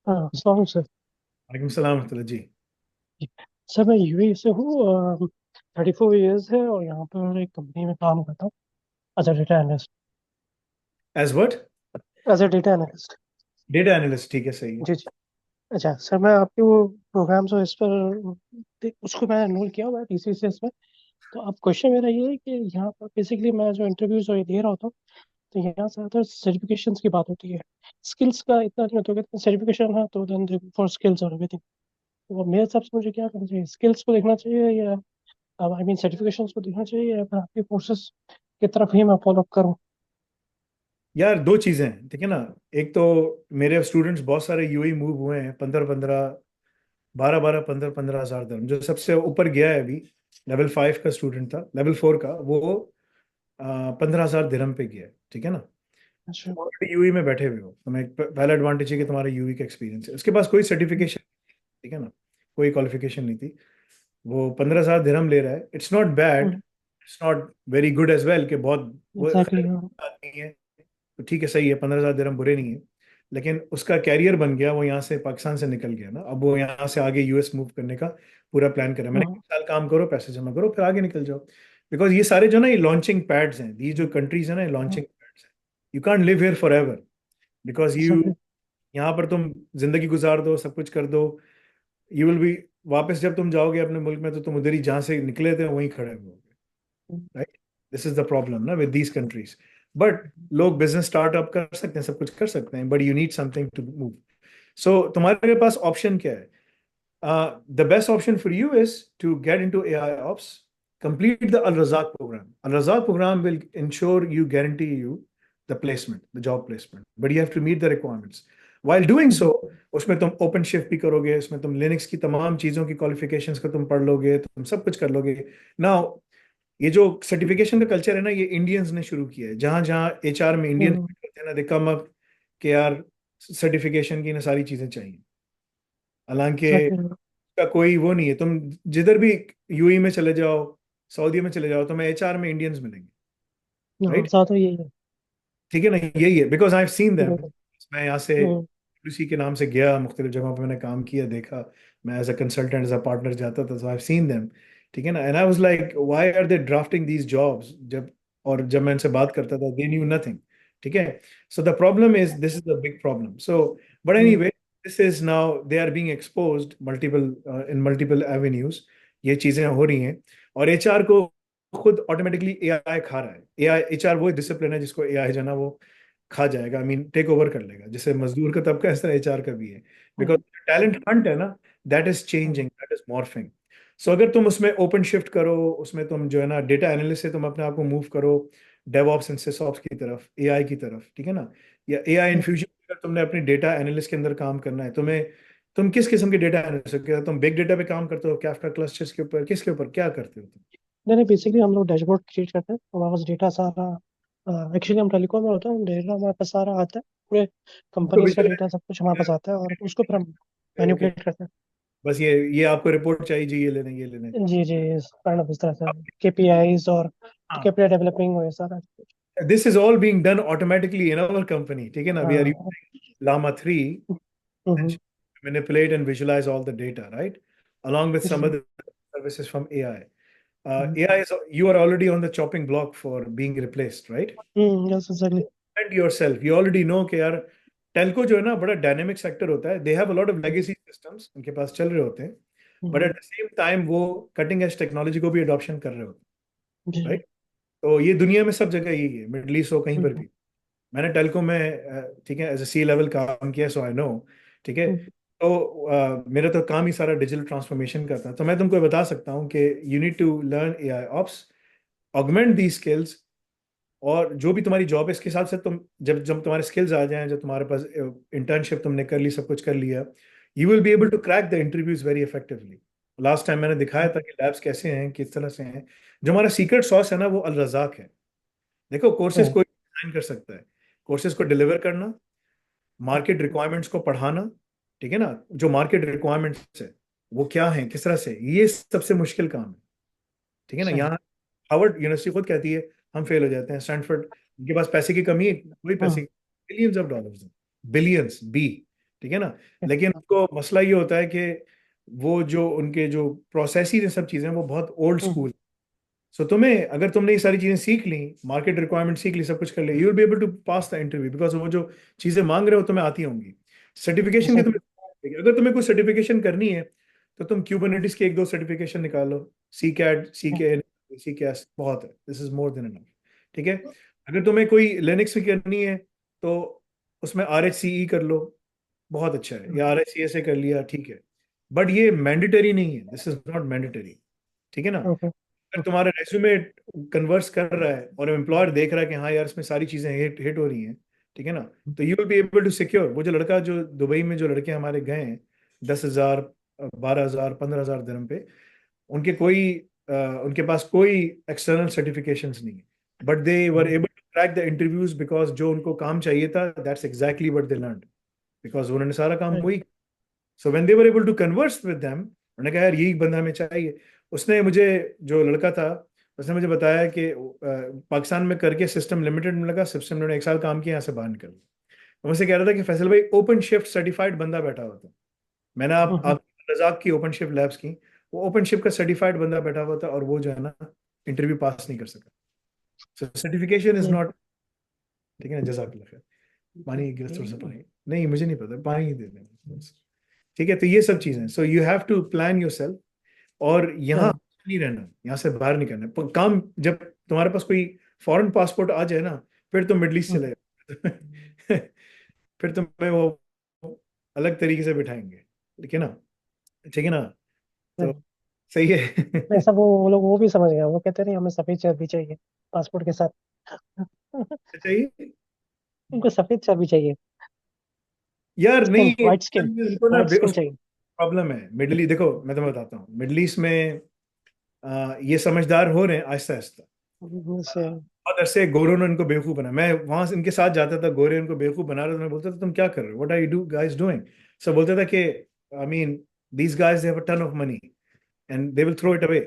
हाँ, सॉरी सर। वालेकुम सलाम अब्दुल्ला जी। सर मैं यूएई से हूँ। 34 ईयर्स है और यहाँ पर एक कंपनी में काम करता हूँ as a data analyst. As what? As a data analyst. Data analyst, ठीक है, सही है। जी जी। अच्छा सर, मैं आपके वो प्रोग्राम्स और इस पर उसको मैं एनरोल किया हुआ है टीसीएस में। तो अब क्वेश्चन मेरा ये है कि यहाँ पर बेसिकली मैं जो इंटरव्यूज और ये दे रहा होता हूँ, तो यहाँ ज़्यादातर सर्टिफिकेशंस की बात होती है। स्किल्स का इतना नहीं होता है। सर्टिफिकेशन है तो देन फॉर स्किल्स और एवरीथिंग। तो मेरे हिसाब से मुझे क्या करना चाहिए? स्किल्स को देखना चाहिए या अब आई मीन सर्टिफिकेशंस को देखना चाहिए, या फिर आपके कोर्सेज की तरफ ही मैं फॉलो अप करूँ? यार दो चीजें हैं, ठीक है ना। एक तो मेरे स्टूडेंट्स बहुत सारे यूएई मूव हुए हैं, 15-15, 12-12, 15-15 हज़ार दरम। जो सबसे ऊपर गया है अभी, लेवल 5 का स्टूडेंट था, लेवल 4 का, वो 15 हज़ार दिरहम पे गया है, ठीक है ना। अच्छा। ऑलरेडी यूएई में बैठे हुए हो, तुम्हें एक पहला एडवांटेज है कि तुम्हारा यूएई का एक्सपीरियंस है। उसके पास कोई सर्टिफिकेशन, ठीक है ना, कोई क्वालिफिकेशन नहीं थी। वो 15 हज़ार दिरहम ले रहा है। It's not bad, it's not very good as well, कि बहुत वो एग्जैक्टली। आदमी है तो ठीक है, सही है, 15 हज़ार दिरहम बुरे नहीं है। लेकिन उसका कैरियर बन गया, वो यहाँ से पाकिस्तान से निकल गया ना, अब वो यहाँ से आगे यूएस मूव करने का पूरा प्लान कर रहा है। मैंने 1 साल काम करो, पैसे जमा करो, फिर आगे निकल जाओ। बिकॉज ये सारे जो ना, ये लॉन्चिंग पैड्स हैं, ये जो कंट्रीज है ना, ये लॉन्चिंग पैड्स हैं। You can't live here for ever, because you, exactly. यहाँ पर तुम जिंदगी गुजार दो, सब कुछ कर दो, यू विल बी, वापस जब तुम जाओगे अपने मुल्क में तो तुम उधर ही जहाँ से निकले थे वहीं खड़े हुए, right. This is the problem ना विद दीज कंट्रीज। बट लोग बिजनेस स्टार्टअप कर सकते हैं, सब कुछ कर सकते हैं, but you need something to move. So तुम्हारे पास ऑप्शन क्या है? The best option for you is to get into AI ops, complete the Al Razak program. Al Razak program will ensure you, guarantee you the placement, the job placement, but you have to meet the requirements. While doing so, उसमें तुम open shift भी करोगे, उसमें तुम Linux की तमाम चीज़ों की क्वालिफिकेशंस को तुम पढ़ लोगे, तुम सब कुछ कर लोगे। नाउ ये जो सर्टिफिकेशन का कल्चर है ना, ये इंडियंस ने शुरू किया है। जहां जहां एचआर में इंडियन करते हैं ना, दे कम अप के यार सर्टिफिकेशन की ना सारी चीजें चाहिए। हालांकि एग्जैक्टली। का कोई वो नहीं है। तुम जिधर भी यूएई में चले जाओ, सऊदी में चले जाओ, तुम्हें एचआर में इंडियंस मिलेंगे, हाँ, राइट। ज़्यादा यही है। ठीक है ना, यही है, because I have seen them. Hmm, मैं यहाँ से उसी के नाम से गया, मुख्तलिफ जगहों पे मैंने काम किया, देखा। मैं as a consultant, as a partner जाता था, so I have seen them, ठीक है ना। And I was like, why are they drafting these jobs? जब मैं इनसे बात करता था, दे न्यू नथिंग, ठीक है। So the problem is, this is the big problem. So but hmm, anyway, this is now they are being exposed multiple, in multiple avenues. ये चीजें हो रही हैं, और एचआर को खुद ऑटोमेटिकली एआई खा रहा है। एआई, एचआर वो डिसिप्लिन है जिसको एआई जो है ना, वो खा जाएगा, आई मीन टेक ओवर कर लेगा। जैसे मजदूर का तबका, इस तरह एचआर का भी है। बिकॉज हम्म, टैलेंट हंट है ना, that is hmm, changing, that is morphing. So अगर तुम उसमें ओपन शिफ्ट करो, उसमें तुम जो है ना डेटा एनालिस्ट से तुम अपने आप को मूव करो डेवऑप्स एंड सिसऑप्स की तरफ, एआई की तरफ, ठीक है ना, या एआई हम्म। इन्फ्यूजन, अगर तुमने अपनी डेटा एनालिस्ट के अंदर काम करना है तुम्हें, तुम किस किस्म के डेटा एनालिस्ट हो? क्या तुम बिग डेटा पे काम करते हो, कैफ्का क्लस्टर्स के ऊपर, किसके ऊपर क्या करते हो तुम? नहीं नहीं, बेसिकली हम लोग डैशबोर्ड क्रिएट करते हैं, हमारे पास डेटा सारा। एक्चुअली हम टेलीकॉम में होता है, डेटा हमारे पास सारा आता है, पूरे उसको कंपनीज का विजुअलाइज, डेटा सब कुछ हमारे पास आता है, और उसको फिर हम ओके, मैनिपुलेट करते बस ये आपको रिपोर्ट चाहिए जी, ये लेने, ये लेने। हैं। जी जी। काइंड ऑफ इस तरह से केपीआईज और हाँ, केपीआई डेवलपिंग हो, ये सारा कुछ। This is all being done automatically in our company, ठीक है ना। वी आर हाँ। Using Llama 3 hmm, manipulate and visualize all the data, right? Along with some जी। other services from AI. AI is, you are already on the chopping block for being replaced, right? Yes exactly. And yourself, you already know कि यार Telco जो है ना, बड़ा dynamic sector होता है। दे have a lot of legacy systems उनके पास चल रहे होते हैं, but at the same time वो कटिंग एज टेक्नोलॉजी को भी अडॉप्शन कर रहे होते जी हैं, जी। राइट। तो ये दुनिया में सब जगह यही है, मिडल ईस्ट हो, कहीं पर हम्म, भी। मैंने टेलको में, ठीक है, एज ए सी लेवल काम किया, सो आई नो, ठीक है। हम्म, तो मेरा तो काम ही सारा डिजिटल ट्रांसफॉर्मेशन का था। तो मैं तुमको बता सकता हूँ कि you need to learn AI ops, augment the skills, और जो भी तुम्हारी जॉब है इसके हिसाब से तुम, जब जब तुम्हारे स्किल्स आ जाएं, जब तुम्हारे पास इंटर्नशिप तुमने कर ली, सब कुछ कर लिया, you will be able to crack the interviews very effectively. Last time मैंने दिखाया था कि लैब्स कैसे हैं, किस तरह से हैं। जो हमारा सीक्रेट सॉस है ना, वो अल रजाक है। देखो, कोर्सेज हम्म, कोई डिजाइन कर सकता है, कोर्सेज को डिलीवर करना, मार्केट रिक्वायरमेंट्स को पढ़ाना, ठीक है ना। जो मार्केट रिक्वायरमेंट्स है वो क्या है, किस तरह से, ये सबसे मुश्किल काम है, ठीक है ना। सही। यहाँ हार्वर्ड यूनिवर्सिटी खुद कहती है हम फेल हो जाते हैं, स्टैनफोर्ड, उनके पास पैसे की कमी है, वही पैसे, hmm, billions of dollars, billions बी, ठीक है ना। लेकिन उनको मसला ये होता है कि वो जो उनके जो प्रोसेसेस हैं, सब चीज़ें, वो बहुत ओल्ड स्कूल। सो तुम्हें, अगर तुमने ये सारी चीजें सीख ली, मार्केट रिक्वायरमेंट सीख ली, सब कुछ कर लिया, you will be able to pass the interview, because वो जो चीजें मांग रहे हो तुम्हें आती होंगी। सर्टिफिकेशन की एग्जैक्टली। तुम्हें, अगर तुम्हें कोई सर्टिफिकेशन करनी है तो तुम क्यूबरनेटिस के एक दो सर्टिफिकेशन निकालो, सी कैट, सी कैस, बहुत है, this is more than enough. ठीक है। अगर तुम्हें कोई लिनक्स की करनी है तो उसमें आर एच सी ई कर लो, बहुत अच्छा है, या R H C S A कर लिया, ठीक है। बट ये मैंडेटरी नहीं है, दिस इज नॉट मैंडेटरी। ठीक है ना। ओके। अगर तुम्हारा रेज्यूमे कन्वर्स कर रहा है और एम्प्लॉयर देख रहा है कि हाँ यार इसमें सारी चीजें हिट हिट हो रही हैं, ठीक है ना, तो you will be able to secure. वो जो लड़का, जो दुबई में जो लड़के हमारे गए हैं, 10,000, 12,000, 15,000 दिरहम पे, उनके कोई उनके पास कोई एक्सटर्नल सर्टिफिकेशंस नहीं है, but they were able to crack the interviews, because जो उनको काम चाहिए था, that's exactly what they learned, because उन्होंने सारा काम वही। So when they were able to converse with them, उन्होंने कहा यार यही बंदा हमें चाहिए। उसने मुझे, जो लड़का था, उसने मुझे बताया कि पाकिस्तान में करके सिस्टम लिमिटेड में लगा, सिस्टम ने 1 साल काम किया, यहाँ से बाहर निकल गया। तो मुझसे कह रहा था कि फैसल भाई, ओपन शिफ्ट सर्टिफाइड बंदा बैठा हुआ था। मैंने आप रजाक की ओपन शिफ्ट लैब्स की, वो ओपन शिफ्ट का सर्टिफाइड बंदा बैठा हुआ था, और वो जो है ना, इंटरव्यू पास नहीं कर सका। सो सर्टिफिकेशन इज नॉट। ठीक है ना, जजाकल्लाह खैर। पानी, गिलास थोड़ा सा पानी, नहीं मुझे नहीं पता, पानी ही दे देना। ठीक है, तो ये सब चीजें, so you have to plan yourself. और यहाँ नहीं रहना, यहाँ से बाहर नहीं करना काम। जब तुम्हारे पास कोई फॉरेन पासपोर्ट आ जाए ना, फिर तुम मिडल ईस्ट चले जाओ। फिर तुम्हें वो अलग तरीके से बिठाएंगे, ठीक है ना। ठीक है ना। तो सही है। नहीं सब वो लोग वो भी समझ गए, वो कहते नहीं हमें सफेद चाबी चाहिए पासपोर्ट के साथ। चाहिए उनको सफेद चाबी चाहिए। यार, स्किन, नहीं, वाइट स्किन, उनको ना वाइट स्किन चाहिए। प्रॉब्लम है मिडल ईस्ट। देखो मैं तुम्हें बताता हूँ, मिडल ईस्ट में ये समझदार हो रहे हैं आहिस्ता आहिस्ता। से बहुत अरसे गोरों ने इनको बेवकूफ बना, मैं वहां से इनके साथ जाता था, गोरे इनको बेवकूफ बना रहे थे, मैं बोलता था तुम क्या कर रहे हो, what are you do guys doing. सब बोलते था कि I mean these guys they have a ton of money and they will throw it away,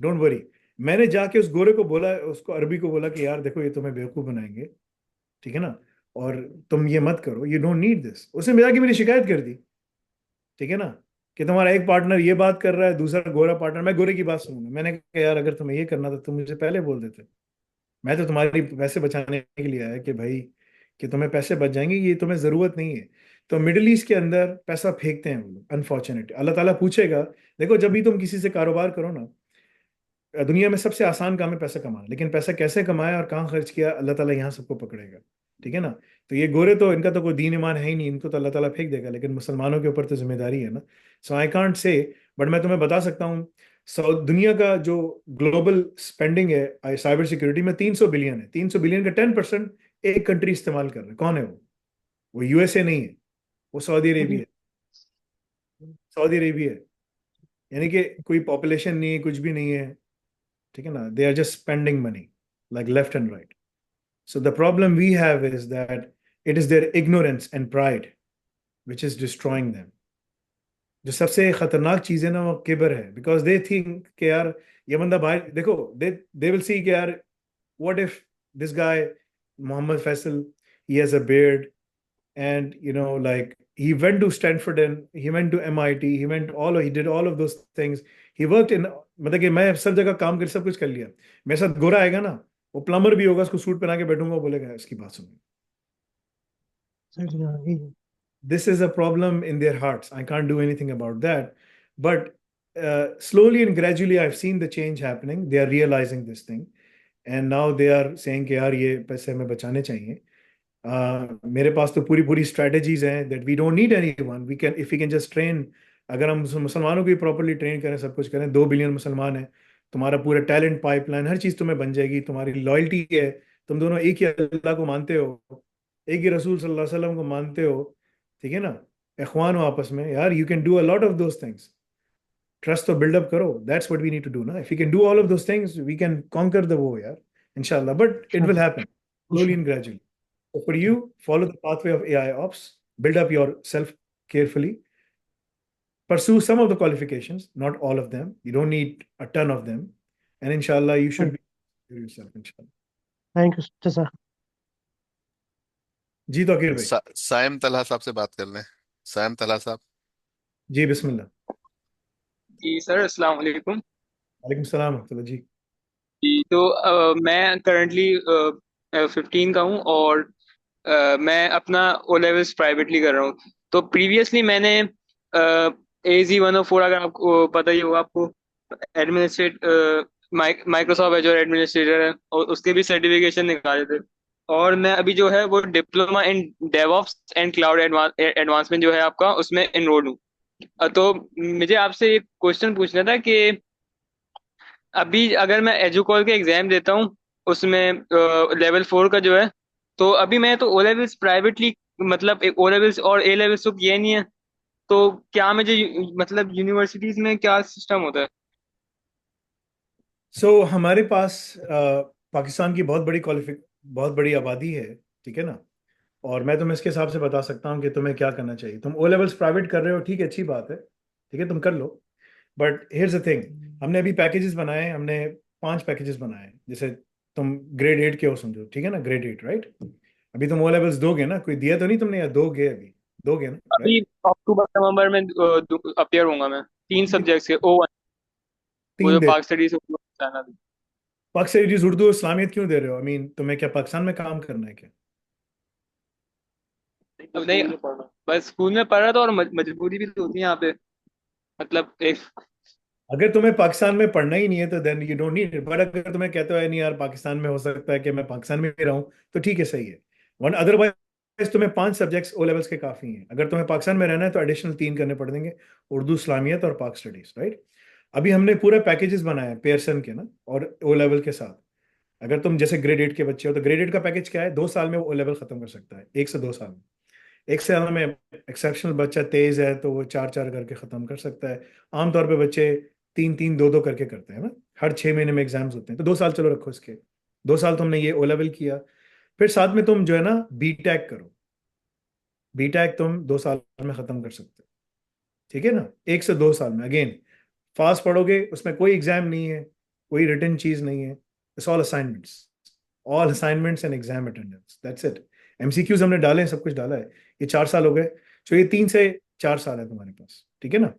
don't worry. मैंने जाके उस गोरे को बोला, उसको अरबी को बोला कि यार देखो ये तुम्हें बेवकूफ बनाएंगे, ठीक है ना, और तुम ये मत करो, यू डोंट नीड दिस। उसने मिला के मेरी शिकायत कर दी, ठीक है ना, कि तुम्हारा एक पार्टनर ये बात कर रहा है, दूसरा गोरा पार्टनर, मैं गोरे की बात सुनूंगा। मैंने कहा यार अगर तुम्हें ये करना था तुम मुझे पहले बोल देते। मैं तो तुम्हारी पैसे बचाने के लिए आया कि भाई, कि तुम्हें पैसे बच जाएंगे, ये तुम्हें जरूरत नहीं है। तो मिडिल ईस्ट के अंदर पैसा फेंकते हैं वो लोग, अनफॉर्चुनेट। अल्लाह ताला पूछेगा, देखो जब भी तुम किसी से कारोबार करो ना, दुनिया में सबसे आसान काम है पैसा कमाना, लेकिन पैसा कैसे कमाया और कहाँ खर्च किया, अल्लाह ताला यहाँ सबको पकड़ेगा। ठीक है ना। तो ये गोरे तो, इनका तो कोई दीन ईमान है ही नहीं, इनको तो अल्लाह ताला फेंक देगा, लेकिन मुसलमानों के ऊपर तो जिम्मेदारी है ना। सो आई कांट से, बट मैं तुम्हें बता सकता हूँ, दुनिया का जो ग्लोबल स्पेंडिंग है साइबर सिक्योरिटी में 300 बिलियन है। 300 बिलियन का 10% एक कंट्री इस्तेमाल कर रहा है। कौन है वो यूएसए नहीं है, वो सऊदी अरेबिया है। सऊदी अरेबिया है, यानी कि कोई पॉपुलेशन नहीं है, कुछ भी नहीं है, ठीक है ना। They are just spending money like left and right. So the problem we have is that it is their ignorance and pride which is destroying them. जो सबसे खतरनाक चीज है ना, वो किबर है, बिकॉज दे थिंक कि यार ये बंदा बाहर, देखो दे विल सी कि यार what if this guy Mohammad Faisal, he has a beard, and like he went to Stanford and he went to MIT, he did all of those things, he worked in, मतलब कि मैं सब जगह काम कर, सब कुछ कर लिया। मेरे साथ गोरा आएगा ना, वो प्लम्बर भी होगा, उसको सूट पहना के बैठूंगा, वो बोलेगा इसकी बात सुनो। This is a problem in their hearts. I can't do anything about that. But slowly and gradually, I've seen the change happening. They are realizing this thing. And now they are saying कि यार ये पैसे हमें बचाने चाहिए। मेरे पास तो पूरी पूरी स्ट्रेटजीज हैं that we don't need anyone, we can, if we can just train. अगर हम मुसलमानों को भी प्रॉपरली ट्रेन करें, सब कुछ करें, 2 बिलियन मुसलमान हैं, तुम्हारा पूरा टैलेंट पाइपलाइन, हर चीज़ तुम्हें बन जाएगी, तुम्हारी लॉयल्टी है, तुम दोनों एक ही अल्लाह को मानते हो, एक ही रसूल सल्लल्लाहु अलैहि वसल्लम को मानते हो, ठीक है ना, इखवान हो आपस में, यार you can do a lot of those things. Trust तो बिल्डअप करो, that's what we need to do ना। If you can do all of those things we can conquer the वो यार, इंशाल्लाह, but it will happen slowly and gradually. So for you, follow the pathway of AI ops, build up yourself carefully, pursue some of the qualifications, not all of them. You don't need a ton of them. And inshallah, you should be yourself, inshallah. Thank you जज़ाक। जी तो अकीर भाई। साइम तलहा साहब से बात कर लें। सैम तला साहब। जी बिस्मिल्लाह। जी सर, अस्सलाम वालेकुम। वालेकुम सलाम अब्दुल्ला जी। जी तो मैं करंटली 15 का हूँ, और मैं अपना ओ लेवल्स प्राइवेटली कर रहा हूँ। तो प्रीवियसली मैंने AZ-104, अगर आपको पता ही होगा, आपको एडमिनिस्ट्रेट माइक्रोसॉफ्ट एजोर एडमिनिस्ट्रेटर है, और उसके भी सर्टिफिकेशन निकाले थे। और मैं अभी जो है वो diploma in DevOps and cloud advancement जो है आपका, उसमें एनरोल हूँ। तो मुझे आपसे एक क्वेश्चन पूछना था कि अभी अगर मैं एजुकॉल के एग्जाम देता हूँ, उसमें लेवल 4 का जो है, तो अभी मैं तो ओ लेवल्स प्राइवेटली, मतलब ओ लेवल्स और ए लेवल्स तो किया नहीं है। तो क्या मुझे मतलब यूनिवर्सिटीज में क्या सिस्टम होता है? हमारे पास पाकिस्तान की बहुत बड़ी आबादी है, ठीक है ना। और मैं तुम्हें इसके हिसाब से बता सकता हूँ कि तुम्हें क्या करना चाहिए। तुम ओ लेवल्स प्राइवेट कर रहे हो, ठीक है, अच्छी बात है, ठीक है, तुम कर लो। बट हियर्स द थिंग, हमने अभी पैकेजेस बनाए, हमने 5 पैकेजेस बनाए हैं। जैसे तुम ग्रेड 8 के हो समझो, ठीक है ना, ग्रेड 8, राइट। अभी तुम ओ लेवल्स दोगे ना, कोई दिया तो नहीं तुमने, या दोगे? अभी दोगे ना, अभी राइट। अक्टूबर नवंबर में अपियर होऊंगा मैं, 3 सब्जेक्ट्स के O1, वो तीन जो दे। पाक स्टडीज। पाक स्टडीज, उर्दू, इस्लामियत क्यों दे रहे हो? आई मीन तुम्हें क्या पाकिस्तान में काम करना है क्या? अब नहीं, बस स्कूल में पढ़ रहा था, और मजबूरी भी तो होती है यहाँ पे, मतलब एक। अगर तुम्हें पाकिस्तान में पढ़ना ही नहीं है तो then you don't need. But अगर तुम्हें कहते हो नहीं यार, पाकिस्तान में हो सकता है कि मैं पाकिस्तान में भी रहूं, तो ठीक है, सही है। वन अदरवाइज तुम्हें 5 सब्जेक्ट्स ओ लेवल्स के काफी हैं। अगर तुम्हें पाकिस्तान में रहना है तो एडिशनल 3 करने पड़ेंगे, उर्दू, इस्लामियत और पाक स्टडीज, राइट। अभी हमने पूरे पैकेजेस बनाए हैं पेयरसन के ना, और ओ लेवल के साथ। अगर तुम जैसे ग्रेड 8 के बच्चे हो तो ग्रेड 8 का पैकेज क्या है? 2 साल में वो ओ लेवल खत्म कर सकता है, 1 से 2 साल में। 1 साल में एक्सेप्शनल बच्चा तेज है तो वो 4 4 करके खत्म कर सकता है। आमतौर पे बच्चे 3 3 2 2 करके करते हैं ना। हर 6 महीने में एग्जाम्स होते हैं, तो 2 साल चलो रखो इसके। 2 साल तुमने ये ओ लेवल किया, फिर साथ में तुम जो है ना बी टेक करो। बी टेक तुम 2 साल में खत्म कर सकते हो, ठीक है ना। 1 से 2 साल में अगेन फास्ट पढ़ोगे, उसमें कोई एग्जाम नहीं है, कोई रिटन चीज नहीं है। It's all assignments and exam attendance, that's it. MCQs हमने डाले हैं, सब कुछ डाला है। ये 4 साल हो गए। तो ये 3 से 4 साल है तुम्हारे पास, ठीक है ना।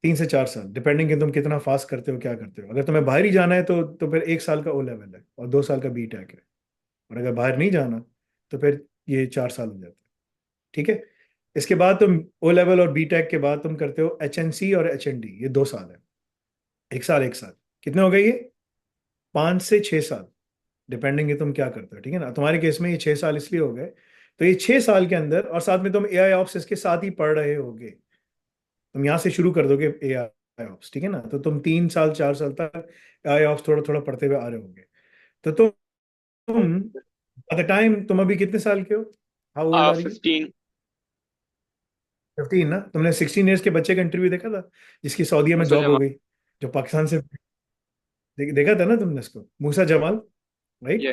3 से 4 साल, डिपेंडिंग कि तुम कितना फास्ट करते हो, क्या करते हो। अगर तुम्हें बाहर ही जाना है तो फिर 1 साल का ओ लेवल है और 2 साल का बी टेक है। और अगर बाहर नहीं जाना तो फिर ये 4 साल हो जाते हैं, ठीक है। इसके बाद तुम ओ लेवल और बी टेक के बाद तुम करते हो HNC और HND, ये 2 साल है। 1 साल 1 साल, कितने हो गए ये? 5 से 6 साल, डिपेंडिंग है तुम क्या करते हो, ठीक है ना। तुम्हारे केस में ये 6 साल इसलिए हो गए। तो ये 6 साल के अंदर, और साथ में तुम AI ऑप्स इसके साथ ही पढ़ रहे होगे। तुम यहाँ से शुरू कर दोगे AI ऑप्स, ठीक है ना। तो तुम 3 साल 4 साल तक AI ऑप्स थोड़ा थोड़ा पढ़ते हुए आ रहे होगे। तो तुम एट द टाइम, तुम अभी कितने साल के हो? How old are you? 15। 15 ना। तुमने 16 ईयर्स के बच्चे का इंटरव्यू देखा था, जिसकी सऊदीया में मूसा जॉब हो जमा। गई, जो पाकिस्तान से देखा था ना तुमने इसको, मूसा जमाल, राइट। ये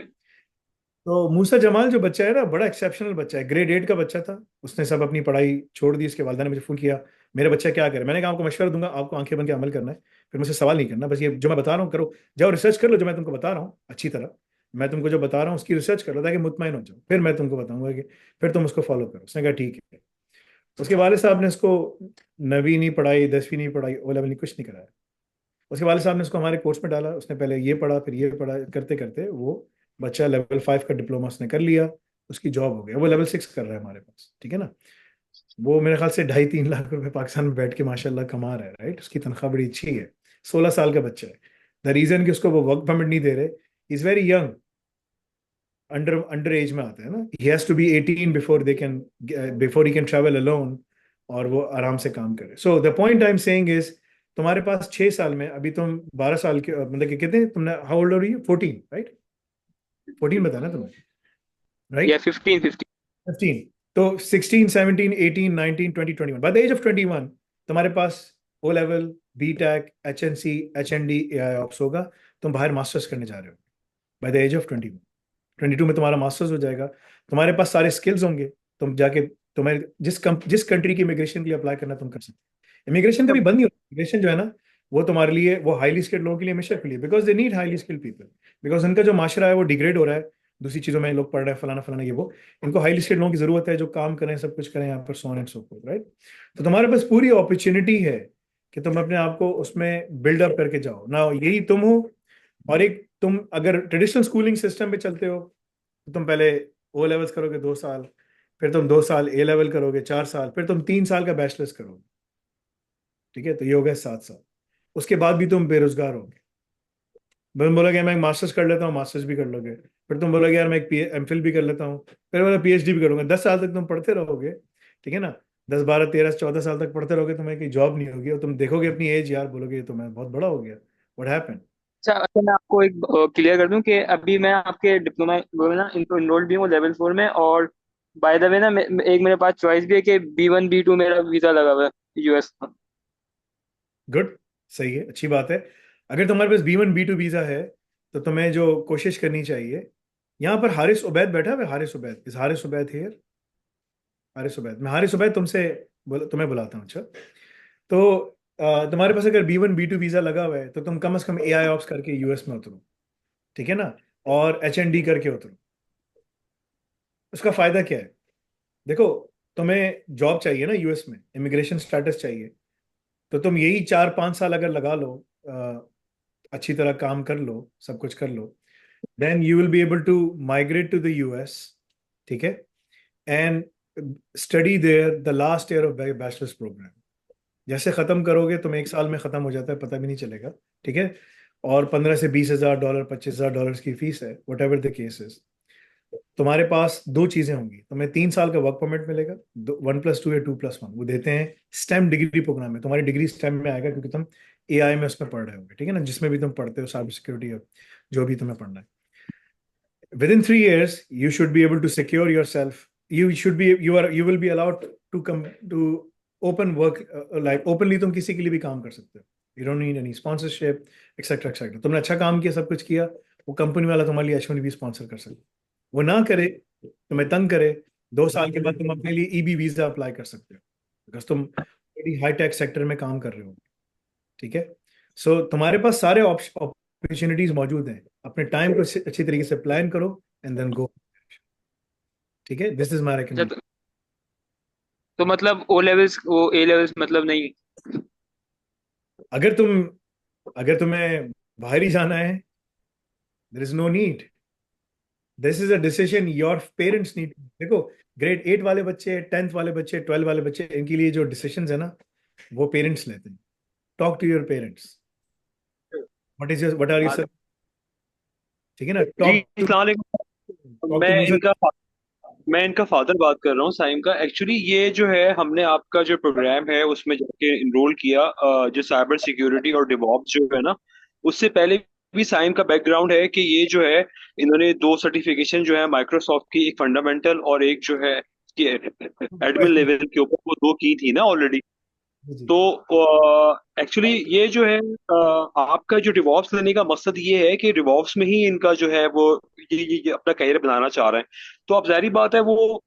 तो मूसा जमाल जो बच्चा है ना, बड़ा एक्सेप्शनल बच्चा है, ग्रेड 8 का बच्चा था। उसने सब अपनी पढ़ाई छोड़ दी। इसके वालिदा ने मुझे फोन किया, मेरा बच्चा क्या करे। मैंने कहा आपको मशवरा दूंगा, आपको आंखें बन के अमल करना है, फिर मुझसे सवाल नहीं करना। बस ये जो मैं बता रहा हूँ करो, जाओ रिसर्च कर लो जो मैं तुमको बता रहा हूँ अच्छी तरह। मैं तुमको जो बता रहा हूँ उसकी रिसर्च कर लो ताकि मुतमईन हो जाओ, फिर मैं तुमको बताऊंगा कि फिर तुम उसको फॉलो करो। उसने कहा ठीक है। उसके वालिद साहब ने उसको 9वीं नहीं पढ़ाई, 10वीं नहीं पढ़ाई, ओ लेवल नहीं, कुछ नहीं कराया। उसके वालिद साहब ने उसको हमारे कोर्स में डाला। उसने पहले ये पढ़ा फिर ये पढ़ा, करते करते वो बच्चा लेवल 5 का डिप्लोमा उसने कर लिया। उसकी जॉब हो गया, वो लेवल 6 कर रहा है हमारे पास, ठीक है ना। वो मेरे ख्याल से 2.5 3 लाख रुपए पाकिस्तान में बैठ के माशाल्लाह कमा रहा है, राइट। उसकी तनख्वाह बड़ी अच्छी है। 16 साल का बच्चा है। द रीजन कि उसको वो वर्क परमिट नहीं दे रहे, is very young, under under age में आता है ना। He has to be 18 before he can travel alone, और वो आराम से काम करे। So the point I am saying is, तुम्हारे पास 6 साल में, अभी तुम 12 साल के, मतलब कि कितने तुमने, हाउ ओल्ड हो रही है? 14, राइट। 14 बताया ना तुमने, ये राइट। 15। 15। तो 16 17 18 19 20 21, बाय द एज ऑफ 21 तुम्हारे पास O level, B tech, HNC, HND, AI ops होगा। तुम बाहर मास्टर्स करने जा रहे हो बाय द एज ऑफ 21। 22 में तुम्हारा मास्टर्स हो जाएगा। तुम्हारे पास सारे स्किल्स होंगे। तुम जाके, तुम्हें जिस कंट्री की इमिग्रेशन के लिए अप्लाई करना तुम कर सकते हो। इमिग्रेशन कभी बंद नहीं होती। इमिग्रेशन जो है ना, वो तुम्हारे लिए, वो हाईली स्किल्ड लोगों के लिए हमेशा के लिए, because they need highly skilled people. Because उनका जो माशरा है वो डिग्रेड हो रहा है। दूसरी चीज़ों में लोग पढ़ रहे हैं, फलाना फलाना ये वो। इनको हाईली स्किल्ड लोगों की ज़रूरत है जो काम करें, सब कुछ करें यहाँ पर, सो on and so fourth, right. तो तुम्हारे पास पूरी अपॉर्चुनिटी है कि तुम अपने आप को उसमें बिल्डअप करके जाओ ना, यही तुम हो। और एक तुम अगर ट्रेडिशनल स्कूलिंग सिस्टम पे चलते हो तो तुम पहले ओ लेवल्स करोगे 2 साल, फिर तुम 2 साल ए लेवल करोगे 4 साल, फिर तुम 3 साल का बैचलर्स करोगे, ठीक है, तो ये हो गया 7 साल। उसके बाद भी तुम बेरोजगार होगे। तुम बोलोगे मैं मास्टर्स कर लेता हूँ, मास्टर्स भी कर लोगे। फिर तुम बोलोगे यार मैं एक एमफिल भी कर लेता हूँ, फिर बोला पीएचडी भी करूंगा। 10 साल तक तुम पढ़ते रहोगे, ठीक है ना। 10 12 13 14 साल तक पढ़ते रहोगे, तुम्हें कोई जॉब नहीं होगी, और तुम देखोगे अपनी एज, यार बोलोगे ये तो मैं बहुत बड़ा हो गया, व्हाट हैपेंड। अच्छा अच्छा, मैं आपको एक क्लियर कर दूं कि अभी मैं आपके डिप्लोमा में ना इनरोल्ड भी हूँ लेवल 4 में। और बाय द वे ना एक मेरे पास चॉइस भी है कि B1 B2 मेरा वीजा लगा हुआ है यूएस का। गुड, सही है, अच्छी बात है। अगर तुम्हारे पास B1 B2 वीजा है तो तुम्हें जो कोशिश करनी चाहिए, यहाँ पर हारिस उबैद बैठा है, हारिस उबैद, इज हारिस उबैद हियर? हारिस उबैद, मैं हारिस उबैद तुमसे तुम्हें बुलाता हूँ, अच्छा। तो तुम्हारे पास अगर B1 B2 वीजा लगा हुआ है तो तुम कम से कम AI ऑप्स करके यूएस में उतरो, ठीक है ना, और HND करके उतरो। उसका फायदा क्या है? देखो, तुम्हें जॉब चाहिए ना यूएस में, इमिग्रेशन स्टेटस चाहिए, तो तुम यही 4 5 साल अगर लगा लो, अच्छी तरह काम कर लो, सब कुछ कर लो, then you will be able to migrate to the US, ठीक है, and study there the last year of bachelors programme. जैसे खत्म करोगे तुम, 1 साल में खत्म हो जाता है, पता भी नहीं चलेगा, ठीक है। और 15 से 20 हज़ार डॉलर, $25,000 की फीस है, whatever the case is. तुम्हारे पास दो चीजें होंगी, तुम्हें 3 साल का वर्क परमिट मिलेगा, 1+2 या 2+1 वो देते हैं स्टेम डिग्री प्रोग्राम में। तुम्हारी डिग्री स्टेम में आएगा क्योंकि तुम AI में उसमें पढ़ रहे होगे, ठीक है ना, जिसमें भी तुम पढ़ते हो, साइबर सिक्योरिटी, जो भी तुम्हें पढ़ना है। Within 3 years you should be able to secure yourself. You will be allowed to come to open work, like openly तुम किसी के लिए भी काम कर सकते हो। You don't need any sponsorship, etc etc। तुमने अच्छा काम किया, सब कुछ किया, वो कंपनी वाला तुम्हारे लिए H1B भी स्पॉन्सर कर सकते। वो ना करे, तुम्हें तंग करे, 2 साल के बाद तुम अपने लिए EB वीजा अप्लाई कर सकते हो, बिकॉज तुम हाई टेक सेक्टर में काम कर रहे हो, ठीक है। सो तुम्हारे पास सारे अपॉर्चुनिटीज मौजूद हैं, अपने टाइम को अच्छी तरीके से प्लान करो एंड देन गो, ठीक है। दिस इज माय अच्छा रिकमेंडेशन। तो मतलब A levels मतलब नहीं? अगर तुम अगर तुम्हें बाहर ही जाना है, there is no need, this is a decision your parents need. देखो, ग्रेड 8 वाले बच्चे, 10th वाले बच्चे, 12 वाले बच्चे, इनके लिए जो डिसीजन है ना, वो पेरेंट्स लेते हैं। Talk to your parents, what are you sir, ठीक है ना, जी टॉक टू अस्सलाम वालेकुम। Talk to Musa. मैं इनका फादर बात कर रहा हूँ, साइम का। एक्चुअली ये जो है, हमने आपका जो प्रोग्राम है उसमें जाके इनरोल किया, जो साइबर सिक्योरिटी और डिवॉप्स जो है ना, उससे पहले भी साइम का बैकग्राउंड है कि ये जो है, इन्होंने 2 सर्टिफिकेशन जो है माइक्रोसॉफ्ट की, एक फंडामेंटल और एक जो है एडमिन लेवल के ऊपर, वो 2 की थी ना ऑलरेडी। जी, तो एक्चुअली ये जो है, आपका जो डिवॉप्स लेने का मकसद ये है कि डिवॉप्स में ही इनका जो है वो ये अपना करियर बनाना चाह रहे हैं। तो अब जाहिर बात है, वो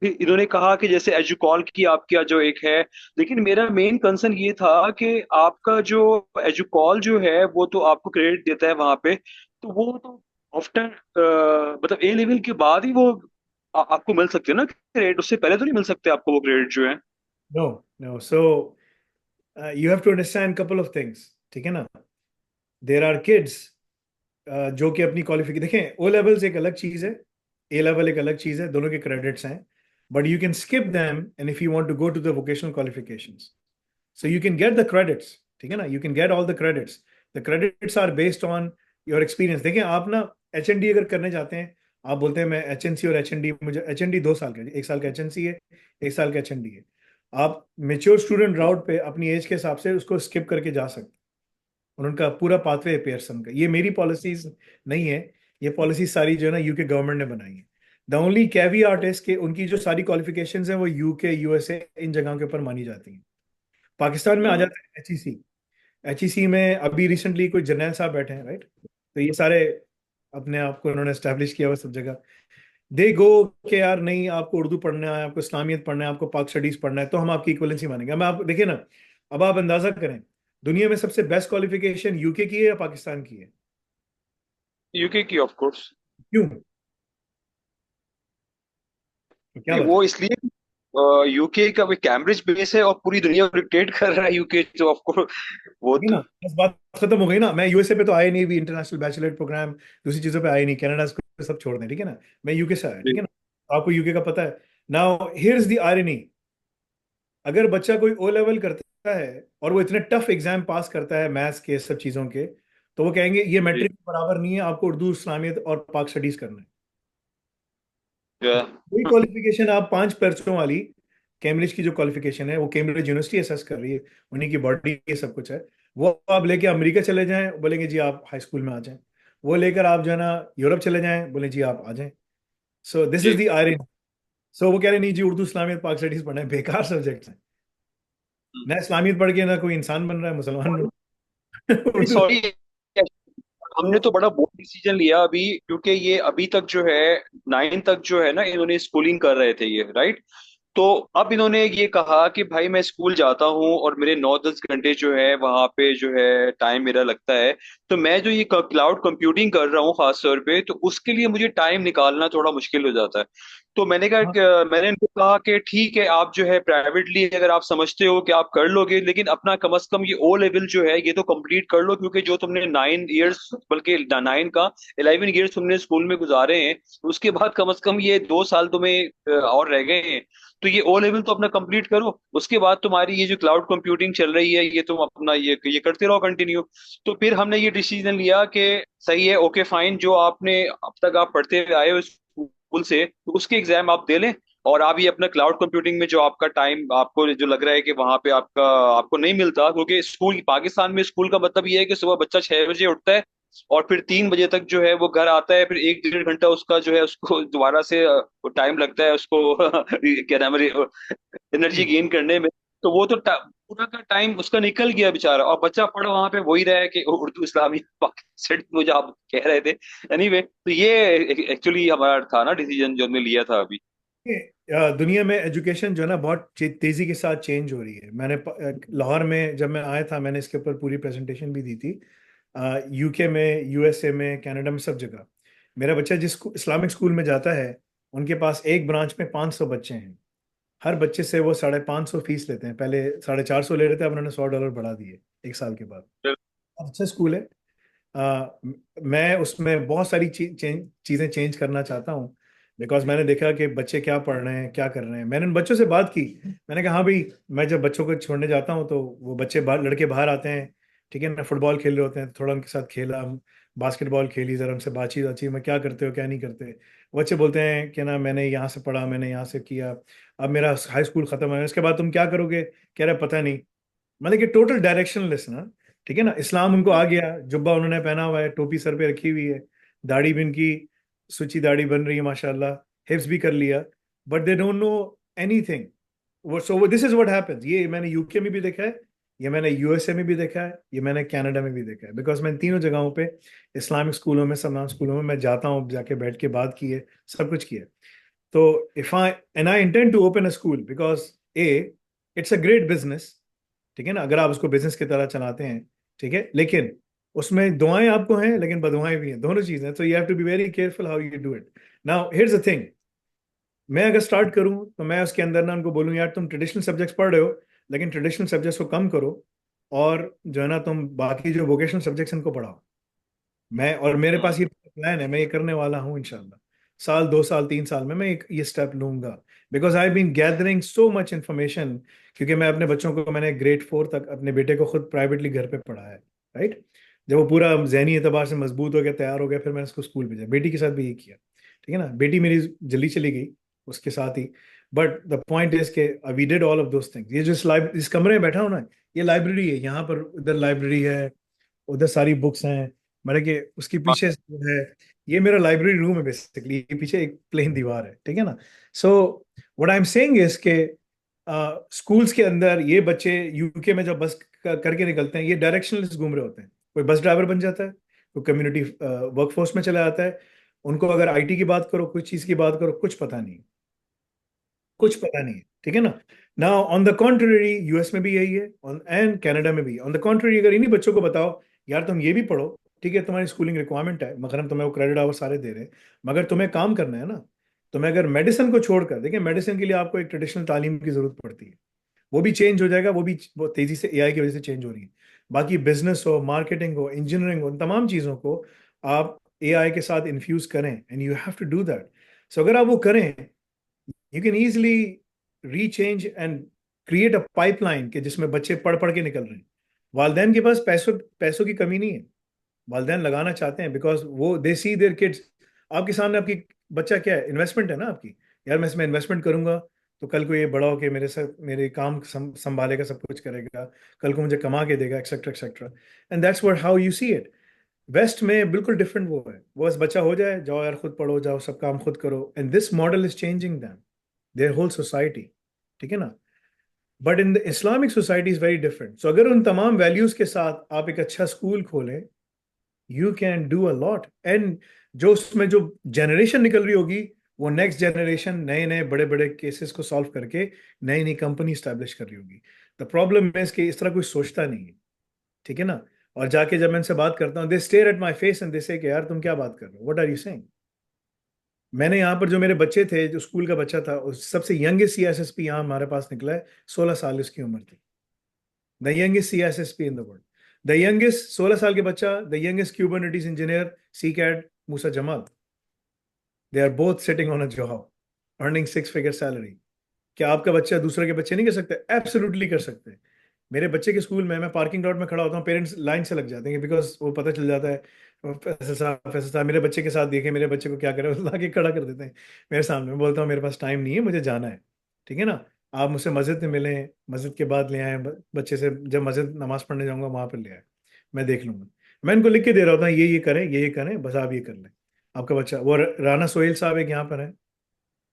इन्होंने कहा कि जैसे एजुकॉल की आपका जो एक है, लेकिन मेरा मेन कंसर्न ये था कि आपका जो एजुकॉल जो है वो तो आपको क्रेडिट देता है वहां पे, तो वो तो आफ्टर मतलब A लेवल के बाद ही वो आपको मिल सकते हैं ना क्रेडिट, उससे पहले तो नहीं मिल सकते आपको वो क्रेडिट जो है। No no, so you have to understand couple of things, ठीक है ना। देर आर किड्स जो कि अपनी क्वालिफिकेशन, देखें, ओ लेवल्स एक अलग चीज है, ए लेवल एक अलग चीज है, दोनों के क्रेडिट्स हैं, but you can skip them and if you want to go to the vocational qualifications, so you can get the credits, ठीक है ना, you can get all the credits are based on your experience. देखें, आप ना HND अगर करने जाते हैं, आप बोलते हैं मैं HNC और HND, मुझे HND 2 साल का, 1 साल का HNC है, 1 साल का HND है। आप मेच्योर स्टूडेंट राउट पे अपनी एज के हिसाब से उसको स्किप करके जा सकते हैं, और उनका पूरा पाथवे है पेयरसन का। ये मेरी पॉलिसीज नहीं है, ये पॉलिसी सारी जो है ना यूके गवर्नमेंट ने बनाई है। द ओनली कैवियाट इज कि उनकी जो सारी क्वालिफिकेशंस हैं वो यूके, USA, इन जगहों के ऊपर मानी जाती हैं। पाकिस्तान में आ जाता है HEC। HEC में अभी रिसेंटली कोई जर्नैल साहब बैठे हैं, राइट, तो ये सारे अपने आप को उन्होंने एस्टैब्लिश किया हुआ सब जगह। दे गो के यार नहीं, आपको उर्दू पढ़ना है, आपको इस्लामियत पढ़ना है, आपको पाक स्टडीज पढ़ना है, तो हम आपकी इक्वलेंसी मानेंगे। अब आप देखिए ना, अब आप अंदाजा करें, दुनिया में सबसे बेस्ट क्वालिफिकेशन यूके की है या पाकिस्तान की है? यूके की ऑफ कोर्स। क्यों? तो क्या नहीं, बात है? वो इसलिए यूके का भी कैम्ब्रिज बेस है और पूरी दुनिया को डिक्टेट कर रहा है यूके, तो आपको वो ठीक है ना, तो बस बात खत्म हो गई ना। मैं यूएसए पे तो आया नहीं, भी इंटरनेशनल बैचलर प्रोग्राम दूसरी चीजों पे आया नहीं, कनाडा को सब छोड़ दें, ठीक है ना। मैं यूके से आया, ठीक है ना। तो आपको यूके का पता है। नाउ हियर्स द आयरनी, अगर बच्चा कोई ओ लेवल करता है और वो इतने टफ एग्जाम पास करता है मैथ्स के सब चीजों के, तो वो कहेंगे ये जी। मैट्रिक के बराबर नहीं है, आपको उर्दू, इस्लामियत और पाक स्टडीज करना है। जो वही क्वालिफिकेशन आप 5 पर्चों वाली कैम्ब्रिज की जो क्वालिफिकेशन है, वो कैम्ब्रिज यूनिवर्सिटी असेस कर रही है, उन्हीं की बॉडी ये सब कुछ है। वो आप लेके अमेरिका चले जाएं, बोलेंगे जी आप हाई स्कूल में आ जाएं। वो लेकर आप जो है ना यूरोप चले जाएं, बोले जी आप आ जाएं। सो दिस इज जी। The irony. सो वो कह रहे नहीं जी उर्दू, इस्लामियत, पाक स्टडीज पढ़ना है, बेकार सब्जेक्ट है। ना इस्लामियत पढ़ के ना कोई इंसान बन रहा है, मुसलमान बन रहा है। उर्दू। सॉरी, तो हमने तो बड़ा बोल्ड डिसीजन लिया अभी, क्योंकि ये अभी तक जो है 9 तक जो है ना इन्होंने स्कूलिंग कर रहे थे ये, राइट। तो अब इन्होंने ये कहा कि भाई मैं स्कूल जाता हूँ और मेरे 9-10 घंटे जो है वहां पे जो है टाइम मेरा लगता है, तो मैं जो ये क्लाउड कंप्यूटिंग कर रहा हूँ खास तौर पे, तो उसके लिए मुझे टाइम निकालना थोड़ा मुश्किल हो जाता है। तो मैंने कहा हाँ, मैंने इनको कहा कि ठीक है, आप जो है प्राइवेटली अगर आप समझते हो कि आप कर लोगे, लेकिन अपना कम से कम ये ओ लेवल जो है ये तो कंप्लीट कर लो, क्योंकि जो तुमने 9 इयर्स, बल्कि 9 का 11 इयर्स तुमने स्कूल में गुजारे हैं, उसके बाद कम से कम ये 2 साल तुम्हें और रह गए हैं। तो ये ओ लेवल तो अपना कंप्लीट करो, उसके बाद तुम्हारी ये जो क्लाउड कंप्यूटिंग चल रही है ये तुम अपना ये करते रहो कंटिन्यू। तो फिर हमने ये डिसीजन लिया कि सही है, ओके फाइन, जो आपने अब तक आप पढ़ते हुए आए हो स्कूल से, तो उसके एग्जाम आप दे लें। और आप ये अपना क्लाउड कंप्यूटिंग में जो आपका टाइम आपको जो लग रहा है कि वहां पे आपका आपको नहीं मिलता, क्योंकि स्कूल पाकिस्तान में स्कूल का मतलब ये है कि सुबह बच्चा 6 बजे उठता है और फिर 3 बजे तक जो है वो घर आता है, फिर 1-1.5 घंटा उसका जो है उसको दोबारा से टाइम लगता है उसको क्या नाम है, एनर्जी जी। गेन करने में। तो वो तो पूरा का टाइम उसका निकल गया बेचारा, और बच्चा पढ़ वहां पे वही रहा है कि उर्दू, इस्लामी, पाकिस्तान में जो आप कह रहे थे। एनीवे, तो ये एक्चुअली हमारा था ना डिसीजन जो हमने लिया था अभी। दुनिया में एजुकेशन जो है ना बहुत तेजी के साथ चेंज हो रही है। मैंने लाहौर में जब मैं आया था, मैंने इसके ऊपर पूरी प्रेजेंटेशन भी दी थी। यूके में, यूएसए में, कनाडा में, सब जगह। मेरा बच्चा जिस इस्लामिक स्कूल में जाता है, उनके पास एक ब्रांच में 500 बच्चे हैं। हर बच्चे से वो 550 फीस लेते हैं। पहले 450 ले रहे थे, अब उन्होंने $100 बढ़ा दिए 1 साल के बाद। अच्छा स्कूल है। मैं उसमें बहुत सारी चीज़ें चेंज करना चाहता हूँ, बिकॉज मैंने देखा कि बच्चे क्या पढ़ रहे हैं, क्या कर रहे हैं। मैंने उन बच्चों से बात की। मैंने कहा हाँ भाई, मैं जब बच्चों को छोड़ने जाता हूँ तो वो बच्चे बाहर, लड़के बाहर आते हैं, ठीक है ना, फुटबॉल खेल रहे होते हैं, थोड़ा उनके साथ खेला, बास्केटबॉल खेली, जरा उनसे बातचीत अच्छी, मैं क्या करते हो क्या नहीं करते। बच्चे बोलते हैं कि ना मैंने यहाँ से पढ़ा, मैंने यहाँ से किया, अब मेरा हाई स्कूल खत्म है, उसके बाद तुम क्या करोगे, कह रहे पता नहीं। मतलब कि टोटल डायरेक्शनलेस ना, ठीक है ना। इस्लाम उनको आ गया, जुब्बा उन्होंने पहना हुआ है, टोपी सर पे रखी हुई है, दाढ़ी भी उनकी सुची दाढ़ी बन रही है माशाल्लाह, हिफ्स भी कर लिया, but they don't know anything. वो so this is what happens. ये मैंने यूके में भी देखा है, ये मैंने यूएसए में भी देखा है, ये मैंने कनाडा में भी देखा है, बिकॉज मैं तीनों जगहों पे इस्लामिक स्कूलों में, सलमान स्कूलों में मैं जाता हूँ, जाके बैठ के बात की है, सब कुछ किया है। तो if I and I intend to open a school, because a it's a great business, ठीक है ना, अगर आप उसको बिजनेस की तरह चलाते हैं, ठीक है, लेकिन उसमें दुआएं आपको हैं लेकिन बदुआएं भी हैं, दोनों चीजें। तो you have to be very careful how you do it. Now here's the thing, मैं अगर स्टार्ट करूं तो मैं उसके अंदर ना उनको बोलूं यार तुम ट्रेडिशनल सब्जेक्ट्स पढ़ रहे हो, लेकिन ट्रेडिशनल सब्जेक्ट्स को कम करो, और जो है ना तुम बाकी जो वोकेशनल सब्जेक्ट्स इनको पढ़ाओ। मैं, और मेरे पास ये प्लान है, मैं ये करने वाला हूँ इंशाल्लाह। साल, 2 साल, 3 साल में मैं एक ये स्टेप लूंगा, because I been gathering so much information. क्योंकि मैं अपने बच्चों को, मैंने ग्रेड 4 तक अपने बेटे को खुद प्राइवेटली घर पे पढ़ाया है, राइट। जब वो पूरा जहनी एतबार से मजबूत हो गया, तैयार हो गया, फिर मैंने उसको स्कूल भेजा। बेटी के साथ भी ये किया, ठीक है ना। बेटी मेरी जल्दी चली गई उसके साथ ही। बट द पॉइंट इज के we did all of those things. ये जो इस कमरे में बैठा हूँ ना, ये लाइब्रेरी है। यहाँ पर उधर लाइब्रेरी है, उधर सारी बुक्स हैं। मतलब कि उसके पीछे जो है, ये मेरा लाइब्रेरी रूम है बेसिकली, ये पीछे एक प्लेन दीवार है, ठीक है ना। सो what I am saying is के स्कूल्स के अंदर ये बच्चे यूके में जब बस करके निकलते हैं, ये डायरेक्शनलेस घूम रहे होते हैं। कोई बस ड्राइवर बन जाता है, कोई कम्युनिटी वर्कफोर्स में चला जाता है। उनको अगर आईटी की बात करो, कुछ चीज की बात करो, कुछ पता नहीं, कुछ पता नहीं है, ठीक है ना। ना ऑन द कॉन्ट्ररी यूएस में भी यही है, एंड कनाडा में भी ऑन द कॉन्ट्ररी। अगर इन्हीं बच्चों को बताओ यार तुम ये भी पढ़ो, ठीक है तुम्हारी स्कूलिंग रिक्वायरमेंट है, मगर हम तुम्हें वो क्रेडिट आवर सारे दे रहे हैं, मगर तुम्हें काम करना है ना। तुम्हें अगर मेडिसिन को छोड़कर, देखिए मेडिसिन के लिए आपको एक ट्रेडिशनल तालीम की जरूरत पड़ती है, वो भी चेंज हो जाएगा, वो भी बहुत तेजी से एआई की वजह से चेंज हो रही है। बाकी बिजनेस हो, मार्केटिंग हो, इंजीनियरिंग हो, इन तमाम चीज़ों को आप एआई के साथ इन्फ्यूज करें, and you have to do that. So अगर आप वो करें, you can easily rechange and create a pipeline के जिसमें बच्चे पढ़ पढ़ के निकल रहे हैं। वालदेन के पास पैसों पैसों की कमी नहीं है, वालदेन लगाना चाहते हैं, बिकॉज वो दे सी देयर किड्स। आपके सामने आपकी बच्चा क्या है, इन्वेस्टमेंट है ना आपकी। यार मैं इसमें इन्वेस्टमेंट करूंगा तो कल को ये बड़ा होके मेरे साथ मेरे काम संभालेगा, सब कुछ करेगा, कल को मुझे कमा के देगा, etcetera etcetera. And that's what how you see it. West में बिल्कुल डिफरेंट वो है, वो बस बच्चा हो जाए, जाओ यार खुद पढ़ो, जाओ सब काम खुद करो, and this model is changing them, their whole society. ठीक है ना। But in the Islamic society is very different. So अगर उन तमाम वैल्यूज के साथ आप एक अच्छा स्कूल खोलें, you can do a lot. And जो उसमें जो जनरेशन निकल रही होगी, वो नेक्स्ट जनरेशन नए नए बड़े बड़े केसेस को सॉल्व करके नई नई कंपनी स्टैब्लिश कर रही होगी। द प्रॉब्लम है कि इस तरह कोई सोचता नहीं है। ठीक है ना। और जाके जब मैं इनसे बात करता हूँ, they stare at my face and they say कि यार तुम क्या बात कर रहे हो, व्हाट आर यू सेइंग। मैंने यहाँ पर जो मेरे बच्चे थे, जो स्कूल का बच्चा था, उस सबसे यंगेस्ट सीएसएसपी यहाँ हमारे पास निकला है, 16 साल उसकी उम्र थी। The youngest CSSP in the world, the youngest 16 साल के बच्चा, the youngest Kubernetes engineer, C KAD, Musa Jamal. They are both sitting on a job, earning 6 figure salary. क्या आपका बच्चा दूसरे के बच्चे नहीं कर सकते? एब्सोल्युटली कर सकते हैं। मेरे बच्चे के स्कूल में मैं पार्किंग लॉट में खड़ा होता हूँ, पेरेंट्स लाइन से लग जाते हैं, बिकॉज वो पता चल जाता है फैसल साहब मेरे बच्चे के साथ देखे, मेरे बच्चे को क्या करे, वो ला के खड़ा कर देते हैं मेरे सामने। मैं बोलता हूँ मेरे पास टाइम नहीं है, मुझे जाना है। ठीक है ना। आप मुझसे मस्जिद में मिलें, मस्जिद के बाद ले आए बच्चे से, जब मस्जिद नमाज पढ़ने जाऊंगा वहां पर ले आए, मैं देख लूंगा। मैं इनको लिख के दे रहा होता हूँ, ये करें, ये करें, बस आप ये कर लें। आपका बच्चा वो राना सोहेल साहब एक यहाँ पर है,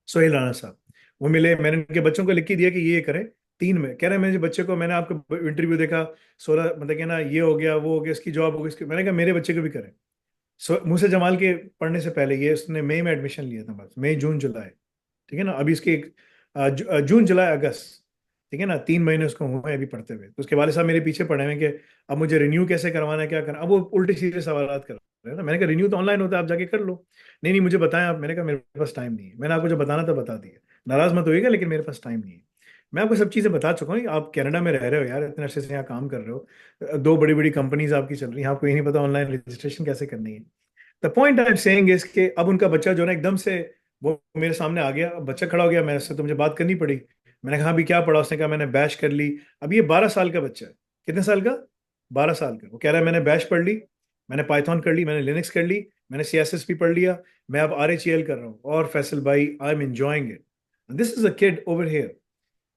सोहेल राणा साहब, वो मिले, मैंने उनके बच्चों को लिख के दिया कि ये करें। 3 में कह रहे हैं मेरे बच्चे को, मैंने आपका इंटरव्यू देखा, 16 मतलब कि ना ये हो गया, वो हो गया, इसकी जॉब हो गई, इसकी, मैंने कहा मेरे बच्चे को भी करें। मूसा जमाल के पढ़ने से पहले, ये उसने मई में एडमिशन लिया था, बस मई जून जुलाई। ठीक है ना। अभी इसके जून जुलाई अगस्त, ठीक है ना, 3 महीने उसको हुए हैं अभी पढ़ते हुए। तो उसके वाले साहब मेरे पीछे पड़े हुए हैं कि अब मुझे रिन्यू कैसे करवाना है, क्या करना। अब वो उल्टे सीधे सवाल कर रहे हैं ना। मैंने कहा रिन्यू तो ऑनलाइन होता है, आप जाके कर लो। नहीं नहीं मुझे बताएं आप। मैंने कहा मेरे पास टाइम नहीं है, मैंने आपको जो बताना था बता दिया, नाराज मत होइएगा, लेकिन मेरे पास टाइम नहीं है। मैं आपको सब चीज़ें बता चुका हूँ। आप कनाडा में रह रहे हो यार, इतने अच्छे से यहाँ काम कर रहे हो, 2 बड़ी बड़ी कंपनीज आपकी चल रही हैं, आपको ये नहीं पता ऑनलाइन रजिस्ट्रेशन कैसे करनी है। The point I am saying is कि अब उनका बच्चा जो है ना एकदम से वो मेरे सामने आ गया, बच्चा खड़ा हो गया, मैं उससे तो मुझे बात करनी पड़ी। मैंने कहा अभी क्या पढ़ा, उसने कहा मैंने बैच कर ली। अब ये 12 साल का बच्चा है। कितने साल का? 12 साल का। वो कह रहा है मैंने बैच पढ़ ली, मैंने पाइथन कर ली, मैंने लिनक्स कर ली, मैंने सीएसएस भी पढ़ लिया, मैं अब आरएचएल कर रहा हूँ, और फैसल भाई I am enjoying it. This is a kid over here.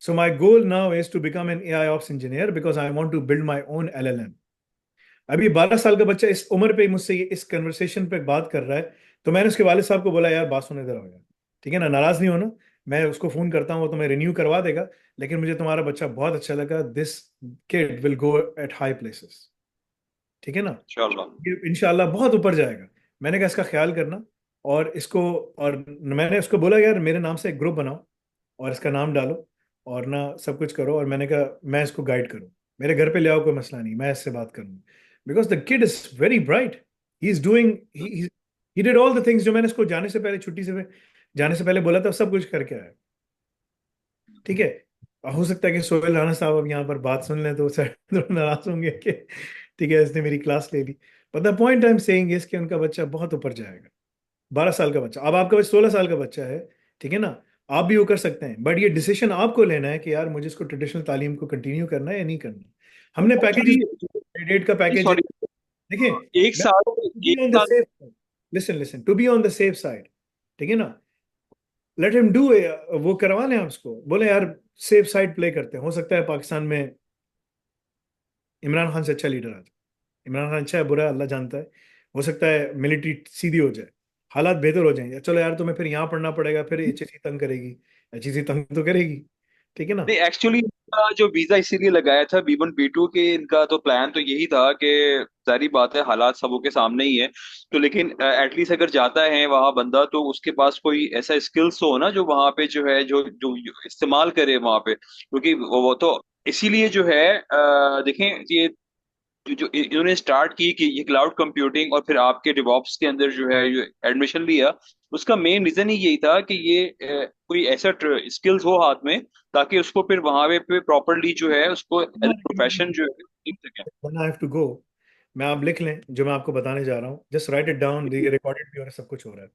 So my goal now is to become an AI ops engineer, because I want to build my own LLM. अभी 12 साल का बच्चा इस उम्र पे मुझसे इस कन्वर्सेशन पे बात कर रहा है। तो मैंने उसके वाले साहब को बोला यार बात सुन, इधर आओ यार, ठीक है ना, नाराज नहीं होना। मैं उसको फोन करता हूँ, वो तुम्हें रिन्यू करवा देगा, लेकिन मुझे तुम्हारा बच्चा बहुत अच्छा लगा, this kid will go at high places. ठीक है ना। इंशाल्लाह। ये इंशाल्लाह बहुत ऊपर जाएगा। मैंने कहा इसका ख्याल करना, और इसको, और मैंने उसको बोला यार मेरे नाम से एक ग्रुप बनाओ और इसका नाम डालो, और ना सब कुछ करो, और मैंने कहा मैं इसको गाइड करूँ, मेरे घर पे ले आओ, कोई मसला नहीं, मैं इससे बात करूँ, because the kid is very bright. He is doing, he did all the things जो मैंने इसको जाने से पहले, छुट्टी से जाने से पहले बोला था, सब कुछ करके आया। ठीक है। हो सकता है कि सोहेल राणा साहब अब यहाँ पर बात सुन लें तो शायद थोड़ा नाराज होंगे कि ठीक है इसने मेरी क्लास ले ली। But the point I am saying is कि उनका बच्चा बहुत ऊपर जाएगा। 12 साल का बच्चा, अब आपका बच्चा 16 साल का बच्चा है, ठीक है ना, आप भी वो कर सकते हैं, बट ये डिसीजन आपको लेना है कि यार मुझे इसको ट्रेडिशनल तालीम को कंटिन्यू करना है या नहीं करना। हमने पैकेज, एक्चुअली डेट का पैकेज है। सॉरी, देखिए, एक मैं साल, टू बी एक ऑन द साल। Safe, listen listen, to be on the safe side, ठीक है ना, लेट हिम डू, वो करवा लें आप उसको, बोले यार सेफ साइड प्ले करते हैं, हो सकता है पाकिस्तान में इमरान खान से अच्छा लीडर आ जाए। इमरान खान अच्छा है बुरा है अल्लाह जानता है, हो सकता है मिलिट्री सीधी हो जाए, हालात बेहतर हो जाएंगे। चलो यार तुम्हें फिर यहाँ पढ़ना पड़ेगा, फिर एचएससी तंग करेगी, एचएससी तंग तो करेगी। ठीक है ना। नहीं, एक्चुअली इनका जो वीजा इसीलिए लगाया था B1 B2 के, इनका तो प्लान तो यही था कि सारी बात है, हालात सबों के सामने ही है। तो लेकिन एटलीस्ट अगर जाता है वहां बंदा, तो उसके पास कोई ऐसा स्किल्स हो ना, जो वहां पे जो है, जो जो इस्तेमाल करे वहां पे, क्योंकि वो तो इसीलिए जो है, देखें ये जो इन्होंने स्टार्ट की कि ये क्लाउड कंप्यूटिंग और फिर आपके डिवॉप्स के अंदर जो है जो एडमिशन लिया, उसका मेन रीजन ही यही था कि ये कोई ऐसा स्किल्स हो हाथ में ताकि उसको फिर वहां पे प्रॉपरली जो है उसको एज ए प्रोफेशन जो है सीख सके। I have to go. मैं आप लिख लें जो मैं आपको बताने जा रहा हूँ, जस्ट राइट इट डाउन, ये रिकॉर्डेड भी हो रहा है, सब कुछ हो रहा है।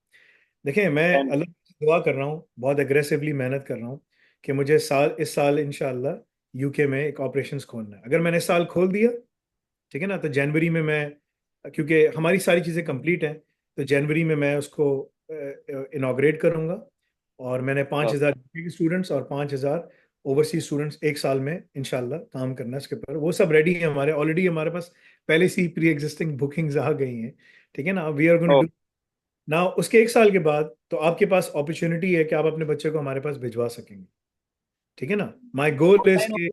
देखिए, मैं And अल्लाह से दुआ कर रहा हूँ, बहुत एग्रेसिवली मेहनत कर रहा हूँ कि मुझे इस साल इंशाल्लाह यूके में एक ऑपरेशंस खोलना है। अगर मैंने इस साल खोल दिया, ठीक है ना, तो जनवरी में मैं, क्योंकि हमारी सारी चीज़ें कंप्लीट हैं, तो जनवरी में मैं उसको इनाग्रेट करूंगा। और मैंने 5,000 की स्टूडेंट्स और 5,000 ओवरसीज स्टूडेंट्स एक साल में इंशाल्लाह काम करना है इसके ऊपर। वो सब रेडी है हमारे, ऑलरेडी हमारे पास पहले से ही प्री एग्जिस्टिंग बुकिंग्स आ गई हैं। ठीक है ना, we are going oh, to do ना। उसके एक साल के बाद तो आपके पास अपॉर्चुनिटी है कि आप अपने बच्चे को हमारे पास भिजवा सकेंगे। ठीक है ना, माई गोल इज कि,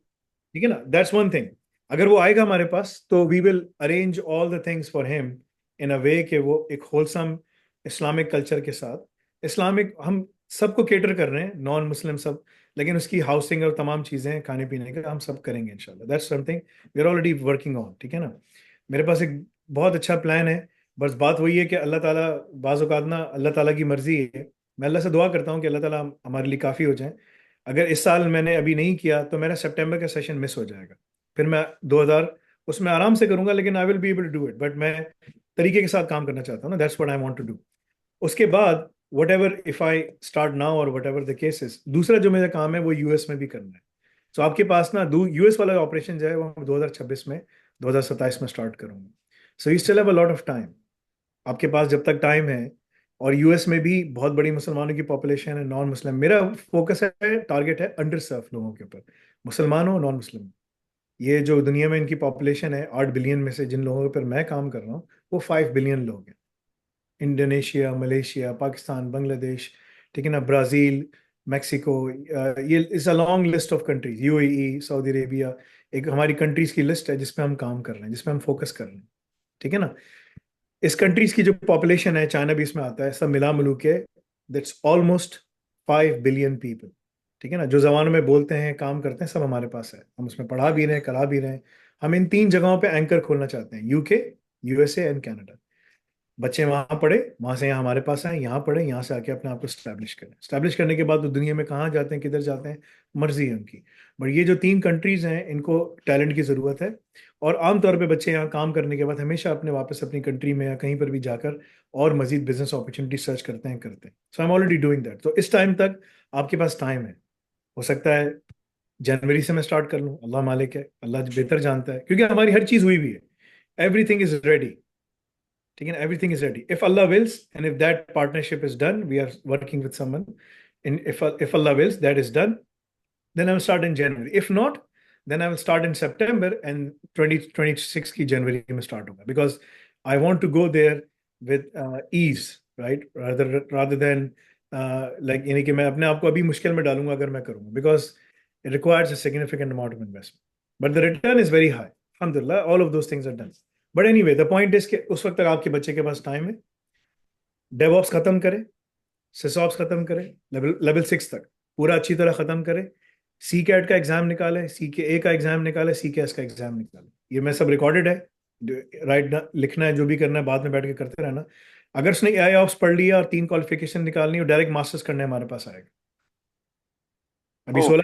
ठीक है ना, दैट्स वन थिंग। अगर वो आएगा हमारे पास तो we will arrange all the things for him in a way कि वो एक होलसम इस्लामिक कल्चर के साथ, इस्लामिक, हम सबको केटर कर रहे हैं, नॉन मुस्लिम सब, लेकिन उसकी हाउसिंग और तमाम चीज़ें, खाने पीने का हम सब करेंगे इंशाल्लाह। That's something we are already working on. ठीक है ना, मेरे पास एक बहुत अच्छा प्लान है। बस बात वही है कि अल्लाह ताला, बाज़ औक़ात ना अल्लाह ताला की मर्जी है। मैं अल्लाह से दुआ करता हूँ कि अल्लाह ताला हमारे लिए काफ़ी हो जाए। अगर इस साल मैंने अभी नहीं किया तो मेरा सितंबर का सेशन मिस हो जाएगा। फिर मैं 2000 उसमें आराम से करूंगा, लेकिन I will be able to do it, but मैं तरीके के साथ काम करना चाहता हूँ ना, that's what I want to do. उसके बाद whatever if I start now और वट एवर द केसेस, दूसरा जो मेरा काम है वो यूएस में भी करना है। सो आपके पास ना यूएस वाला ऑपरेशन जो है वो 2026 में, 2027 में स्टार्ट करूंगा। So you still have a lot of time, आपके पास जब तक टाइम है। और यूएस में भी बहुत बड़ी मुसलमानों की पॉपुलेशन है, नॉन मुस्लिम, मेरा फोकस है, टारगेट है अंडर सर्व लोगों के ऊपर, मुसलमान हो नॉन मुस्लिम। ये जो दुनिया में इनकी पॉपुलेशन है 8 बिलियन में से, जिन लोगों के ऊपर मैं काम कर रहा हूँ वो 5 बिलियन लोग हैं। इंडोनेशिया, मलेशिया, पाकिस्तान, बांग्लादेश, ठीक है ना, ब्राज़ील, मेक्सिको, ये is a long list of countries, UAE, Saudi Arabia, एक हमारी कंट्रीज की लिस्ट है जिसपे हम काम कर रहे हैं, जिसपे हम फोकस कर रहे हैं। ठीक है ना, इस कंट्रीज की जो पॉपुलेशन है, चाइना भी इसमें आता है, सब मिला मिलू के दैट्स ऑलमोस्ट 5 बिलियन पीपल। ठीक है ना, जो जबानों में बोलते हैं, काम करते हैं, सब हमारे पास है। हम उसमें पढ़ा भी रहे हैं, करा भी रहे हैं। हम इन 3 जगहों पे एंकर खोलना चाहते हैं, यूके, यूएसए एंड कनाडा। बच्चे वहां पढ़े, वहां से यहाँ हमारे पास आए, यहाँ पढ़े, यहाँ से आके अपने आप को स्टैब्लिश करें। स्टैब्लिश करने के बाद वो दुनिया में कहाँ जाते हैं, किधर जाते हैं, मर्जी है उनकी। बट ये जो 3 कंट्रीज हैं, इनको टैलेंट की ज़रूरत है। और आमतौर पे बच्चे यहाँ काम करने के बाद हमेशा अपने वापस अपनी कंट्री में या कहीं पर भी जाकर और मजीद बिजनेस अपॉर्चुनिटी सर्च करते हैं। So I am already doing that. तो इस टाइम तक आपके पास टाइम है। हो सकता है जनवरी से मैं स्टार्ट कर लूँ, अल्लाह मालिक है, अल्लाह बेहतर जानता है, क्योंकि हमारी हर चीज़ हुई भी है, एवरीथिंग इज रेडी। ठीक है ना, everything is ready, if Allah wills and if that partnership is done, we are working with someone, in if Allah wills that is done, then I will start in January. If not, then I will start in September and 2026 की जनवरी में start होगा, because I want to go there with ease, right? Rather than like, यानी कि मैं अपने आप को अभी मुश्किल में डालूंगा अगर मैं करूंगा, because it requires a significant amount of investment. But the return is very high. Alhamdulillah, all of those things are done. But anyway, the point is कि उस वक्त तक आपके बच्चे के पास टाइम है, डेवऑप्स खत्म करें, सिसॉप्स खत्म करें, लेवल 6 तक पूरा अच्छी तरह खत्म करें, सी कैट का एग्जाम निकाले, सी के ए का एग्जाम निकाले, सी के एस का एग्जाम निकाले। ये मैं सब रिकॉर्डेड है, राइट, लिखना है, जो भी करना है बाद में बैठ के करते रहना। अगर उसने आई ऑप्स पढ़ लिया और 3 क्वालिफिकेशन निकालनी है, डायरेक्ट मास्टर्स करने हमारे पास आएगा। अभी oh,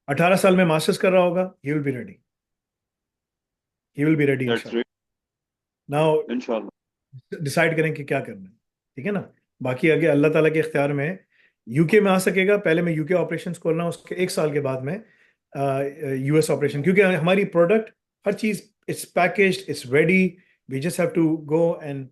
18 साल में मास्टर्स कर रहा होगा, he will be ready, he will be ready that's इंशाल्लाह। great. नाउ इंशाल्लाह. डिसाइड करें कि क्या करना है। ठीक है ना, बाकी आगे अल्लाह ताला के इख्तियार में है। यूके में आ सकेगा, पहले मैं यूके ऑपरेशंस खोलना, उसके एक साल के बाद में यूएस ऑपरेशन, क्योंकि हमारी प्रोडक्ट, हर चीज, it's packaged, it's ready, we just have to go and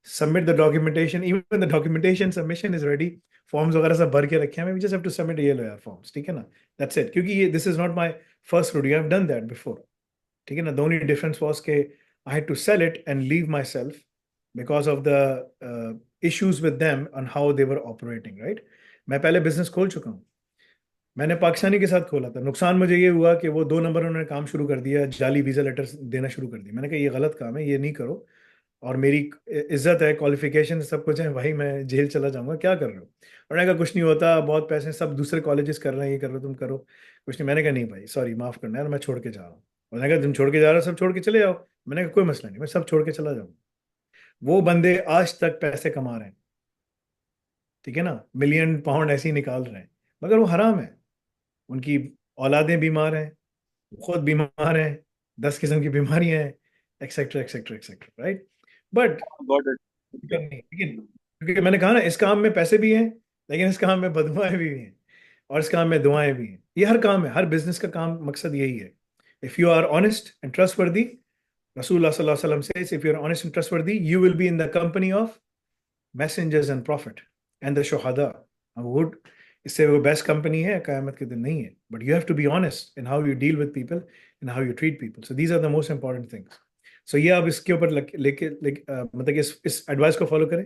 submit the documentation, even the documentation submission is ready, forms वगैरह सब भर के रखे हैं, we just have to submit, ये लो यार फॉर्म्स। ठीक है ना, दैट्स इट, क्योंकि ये this is not my first road, I have done that before. ठीक है ना, द ओनली डिफरेंस वाज के I had to sell it and leave myself because of the issues with them on how they were operating, right? मैं पहले business खोल चुका हूँ, मैंने पाकिस्तानी के साथ खोला था। नुकसान मुझे ये हुआ कि वो 2 नंबर उन्होंने काम शुरू कर दिया, जाली वीज़ा लेटर्स देना शुरू कर दिया। मैंने कहा ये गलत काम है, ये नहीं करो, और मेरी इज्जत है, क्वालिफिकेशन सब कुछ है, भाई मैं जेल चला जाऊंगा, क्या कर रहे हो? उन्होंने कहा कुछ नहीं होता, बहुत पैसे सब दूसरे कॉलेजेस कर रहे हैं, ये कर रहे हो, तुम करो कुछ नहीं। मैंने कहा नहीं भाई, सॉरी, माफ़ करना यार, मैं छोड़ के जा रहा हूँ। उन्होंने कहा तुम छोड़ के जा रहे हो, सब छोड़ के चले जाओ। मैंने कहा कोई मसला नहीं, मैं सब छोड़ के चला जाऊंगा। वो बंदे आज तक पैसे कमा रहे हैं, ठीक है ना, मिलियन पाउंड ऐसे ही निकाल रहे हैं, मगर वो हराम है। उनकी औलादें बीमार हैं, खुद बीमार हैं, 10 किस्म की बीमारियां हैं, etcetera etcetera etcetera, right. But got it. नहीं, लेकिन क्योंकि मैंने कहा ना, इस काम में पैसे भी हैं, लेकिन इस काम में बददुआएं भी हैं, और इस काम में दुआएं भी हैं। ये हर काम है, हर बिजनेस का काम मकसद यही है। If you are honest and trustworthy, रसूलुल्लाह सल्लल्लाहु अलैहि वसल्लम says, if you're honest and trustworthy, you will be in the company of messengers and prophet and the shuhada. Would इससे वो बेस्ट कंपनी है क़यामत के दिन नहीं है, but you have to be honest in how you deal with people and how you treat people. So these are the most important things. So ये आप इसके ऊपर मतलब कि इस एडवाइस को फॉलो करें,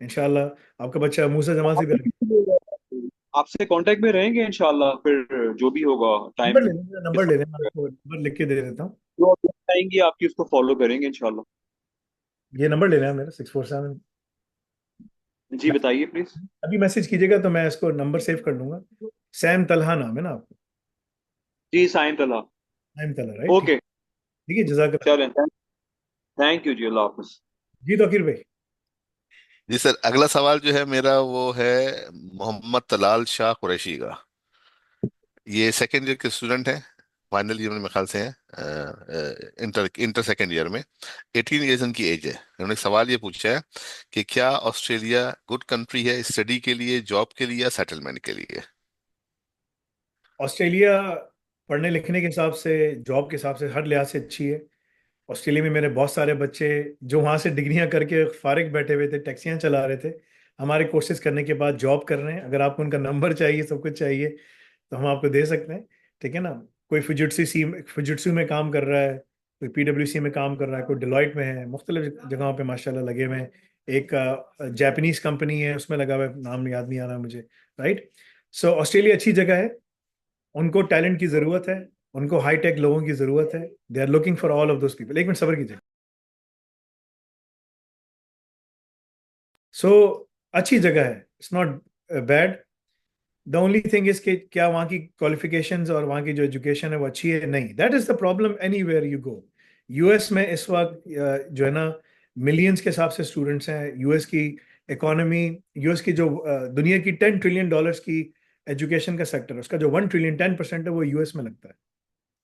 इंशाल्लाह आपका बच्चा मूसा जमाल से भी आगे। आपसे कांटेक्ट में रहेंगे इंशाल्लाह, फिर जो भी होगा टाइम नंबर ले लेना, आपको नंबर लिख के दे देता हूँ। जो आप बताएंगी आपकी उसको फॉलो करेंगे इंशाल्लाह। ये नंबर ले लेना मेरा 647। जी बताइए प्लीज। अभी मैसेज कीजिएगा तो मैं इसको नंबर सेव कर लूंगा। सैम तलहा नाम है ना आपको? जी साइम तला। सैम तलहा, राइट, ठीक। ओके ठीक है, जजाक। चलें, थैंक यू जी, अल्लाह हाफिज। जी तौकीर भाई। जी सर, अगला सवाल जो है मेरा वो है मोहम्मद तलाल शाह कुरैशी का। ये सेकेंड ईयर के स्टूडेंट हैं, फाइनल ईयर में मेरे ख्याल से हैं, इंटर इंटर सेकेंड ईयर में। 18 ईयर्स उनकी एज है। उन्होंने एक सवाल ये पूछा है कि क्या ऑस्ट्रेलिया गुड कंट्री है स्टडी के लिए, जॉब के लिए या सेटलमेंट के लिए? ऑस्ट्रेलिया पढ़ने लिखने के हिसाब से, जॉब के हिसाब से, हर लिहाज से अच्छी है। ऑस्ट्रेलिया में मेरे बहुत सारे बच्चे जो वहाँ से डिग्रियां करके फारिग बैठे हुए थे, टैक्सियां चला रहे थे, हमारे कोर्सेज करने के बाद जॉब कर रहे हैं। अगर आपको उनका नंबर चाहिए, सब कुछ चाहिए, तो हम आपको दे सकते हैं, ठीक है ना। कोई फिजिट्सू में काम कर रहा है, कोई पीडब्ल्यूसी में काम कर रहा है, कोई डिलॉयट में है, मुख्तलिफ जगहों पे माशाल्लाह लगे हुए हैं। एक जापानीज कंपनी है, उसमें लगा हुआ है, नाम याद नहीं आ रहा मुझे, राइट। सो ऑस्ट्रेलिया अच्छी जगह है। उनको टैलेंट की जरूरत है, उनको हाई टेक लोगों की जरूरत है। They are looking for all of those people. एक मिनट सब्र कीजिए। सो अच्छी जगह है, it's not bad. The only thing is कि क्या वहाँ की क्वालिफिकेशंस और वहाँ की जो एजुकेशन है वो अच्छी है? नहीं, that is the problem anywhere you go. US में इस वक्त जो है ना, मिलियंस के हिसाब से स्टूडेंट्स हैं। यूएस की इकोनॉमी, यूएस की जो दुनिया की $10 ट्रिलियन की एजुकेशन का सेक्टर है, उसका जो 1 ट्रिलियन 10% है वो यूएस में लगता है,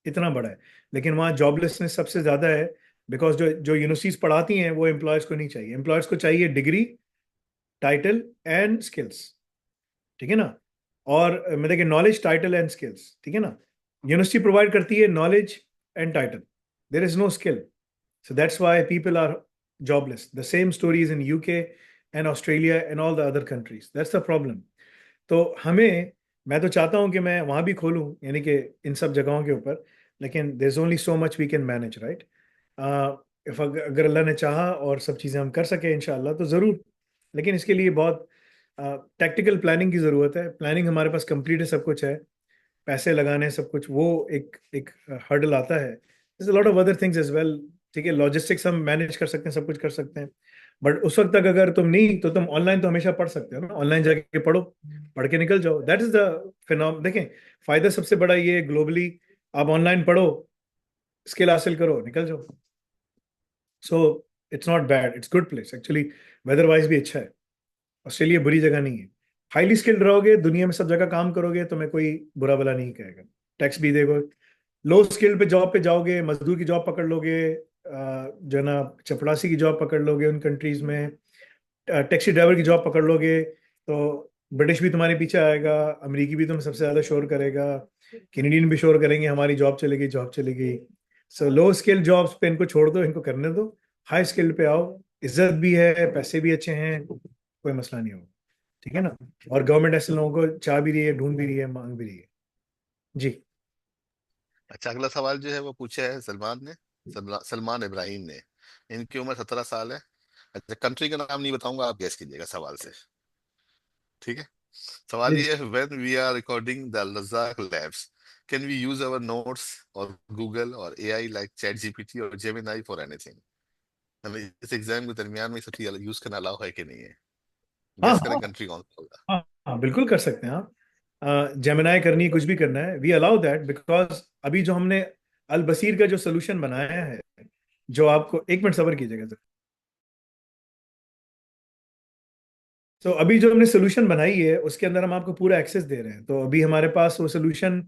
इतना बड़ा है। लेकिन वहाँ जॉबलेसनेस सबसे ज्यादा है, बिकॉज जो जो यूनिवर्सिटीज पढ़ाती हैं वो एम्प्लॉयर्स को नहीं चाहिए। एम्प्लॉयर्स को चाहिए डिग्री, टाइटल एंड स्किल्स, ठीक है ना। और मैं देखिए, नॉलेज, टाइटल एंड स्किल्स, ठीक है ना। यूनिवर्सिटी प्रोवाइड करती है knowledge and title, there is no skill. So that's why people are jobless. The same stories in UK and Australia and all the other countries, that's the problem. तो हमें, मैं तो चाहता हूं कि मैं वहां भी खोलूं, यानी कि इन सब जगहों के ऊपर, लेकिन there is only so much we can manage, right. If अगर अल्लाह ने चाहा और सब चीज़ें हम कर सके इंशाल्लाह तो ज़रूर। लेकिन इसके लिए बहुत टैक्टिकल प्लानिंग की ज़रूरत है। प्लानिंग हमारे पास कंप्लीट है, सब कुछ है, पैसे लगाने सब कुछ, वो एक एक हर्डल आता है। there's a lot of other things as well, ठीक है। लॉजिस्टिक्स हम मैनेज कर सकते हैं, सब कुछ कर सकते हैं, बट उस वक्त तक अगर तुम नहीं, तो तुम ऑनलाइन तो हमेशा पढ़ सकते हो ना। ऑनलाइन जाके पढ़ो, पढ़ के निकल जाओ, दैट इज द फिनोम। देखें, फायदा सबसे बड़ा ये है, ग्लोबली आप ऑनलाइन पढ़ो, स्किल हासिल करो, निकल जाओ। So it's not bad, it's good place actually. Weather wise भी अच्छा है, ऑस्ट्रेलिया बुरी जगह नहीं है। हाईली स्किल्ड रहोगे, दुनिया में सब जगह काम करोगे, तो मैं कोई बुरा भला नहीं कहेगा, टैक्स भी देगा। लो स्किल पे जॉब पे जाओगे, मजदूर की जॉब पकड़ लोगे, जो है ना, चपड़ासी की जॉब पकड़ लोगे उन कंट्रीज में, टैक्सी ड्राइवर की जॉब पकड़ लोगे, तो ब्रिटिश भी तुम्हारे पीछे आएगा, अमेरिकी भी तुम्हें सबसे ज्यादा शोर करेगा, कैनेडियन भी शोर करेंगे, हमारी जॉब चलेगी, जॉब चलेगी। सो लो स्किल जॉब्स पे इनको छोड़ दो, इनको करने दो। हाई स्किल पे आओ, इज्जत भी है, पैसे भी अच्छे हैं, कोई मसला नहीं होगा, ठीक है ना। और गवर्नमेंट ऐसे लोगों को चाह भी रही है, ढूंढ भी रही है, मांग भी रही है। जी। अच्छा, अगला सवाल जो है वो पूछा है सलमान ने, सलमान इब्राहिम ने। इनकी उम्र 17 साल है। अच्छा, कंट्री का नाम नहीं बताऊंगा, आप गेस कीजिएगा सवाल से, ठीक है। सवाल जी ये है, when we are recording the लज़ाक labs, can we use our notes और गूगल और एआई लाइक चैट जीपीटी और जेमिनाई फॉर एनीथिंग? मतलब इस एग्जाम के दरमियान में ये सब चीज यूज करना अलाउ है कि नहीं है? हाँ गेस करें हाँ कंट्री कौन सा होगा। हाँ हाँ, बिल्कुल कर सकते हैं आप। जेमिनाई करनी है, कुछ भी करना है, वी अलाउ दैट, बिकॉज अभी जो हमने अल बसीर का जो सोल्यूशन बनाया है, जो आपको, एक मिनट सब्र कीजिएगा सर। तो अभी जो हमने सोल्यूशन बनाई है उसके अंदर हम आपको पूरा एक्सेस दे रहे हैं। तो अभी हमारे पास वो सोल्यूशन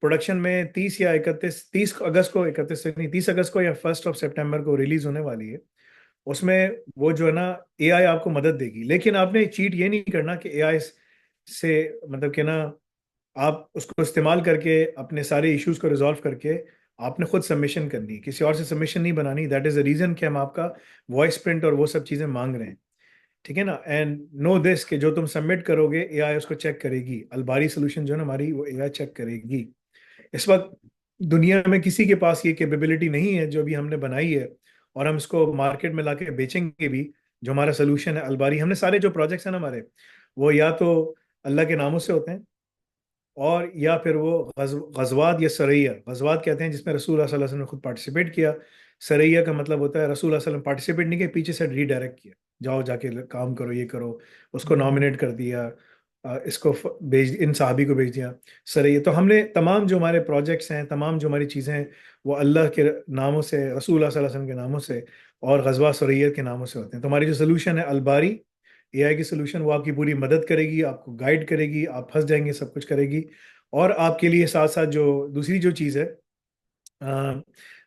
प्रोडक्शन में 30 या 31, 30 अगस्त को, 31 से नहीं, 30 अगस्त को या 1 सितंबर को रिलीज होने वाली है। उसमें वो जो है ना, एआई आपको मदद देगी, लेकिन आपने चीट ये नहीं करना कि एआई से मतलब कि ना आप उसको इस्तेमाल करके अपने सारे इश्यूज को रिजॉल्व करके आपने खुद सबमिशन करनी है, किसी और से सबमिशन नहीं बनानी। दैट इज द रीजन कि हम आपका वॉइस प्रिंट और वो सब चीजें मांग रहे हैं, ठीक है ना। एंड नो दिस कि जो तुम सबमिट करोगे एआई उसको चेक करेगी। अलबारी सोल्यूशन जो है ना हमारी, वो एआई चेक करेगी। इस वक्त दुनिया में किसी के पास ये कैपेबिलिटी नहीं है जो भी हमने बनाई है, और हम इसको मार्केट में लाके बेचेंगे भी। जो हमारा सोल्यूशन है अलबारी, हमने सारे जो प्रोजेक्ट्स हैं ना हमारे, वो या तो अल्लाह के नामों से होते हैं, और या फिर वो गजवात या सरैया। गजवात कहते हैं जिसमें रसूल सल्लल्लाहु अलैहि वसल्लम ने खुद पार्टिसिपेट किया। सरैया का मतलब होता है रसूल सल्लल्लाहु अलैहि वसल्लम पार्टिसिपेट नहीं किया, पीछे से रीडायरेक्ट किया, जाओ जाके काम करो, ये करो, उसको नॉमिनेट कर दिया, इसको भेज, इन साहबी को भेज दिया। सरैया। तो हमने तमाम जो हमारे प्रोजेक्ट्स हैं, तमाम जो हमारी चीज़ें हैं, वो अल्लाह के नामों से, रसूल सल्लल्लाहु अलैहि वसल्लम के नामों से और गजवा सरैया के नामों से होते हैं। तो हमारी जो सोल्यूशन है अलबारी, एआई की सोल्यूशन, वो आपकी पूरी मदद करेगी, आपको गाइड करेगी, आप फंस जाएंगे, सब कुछ करेगी। और आपके लिए साथ साथ जो दूसरी जो चीज़ है,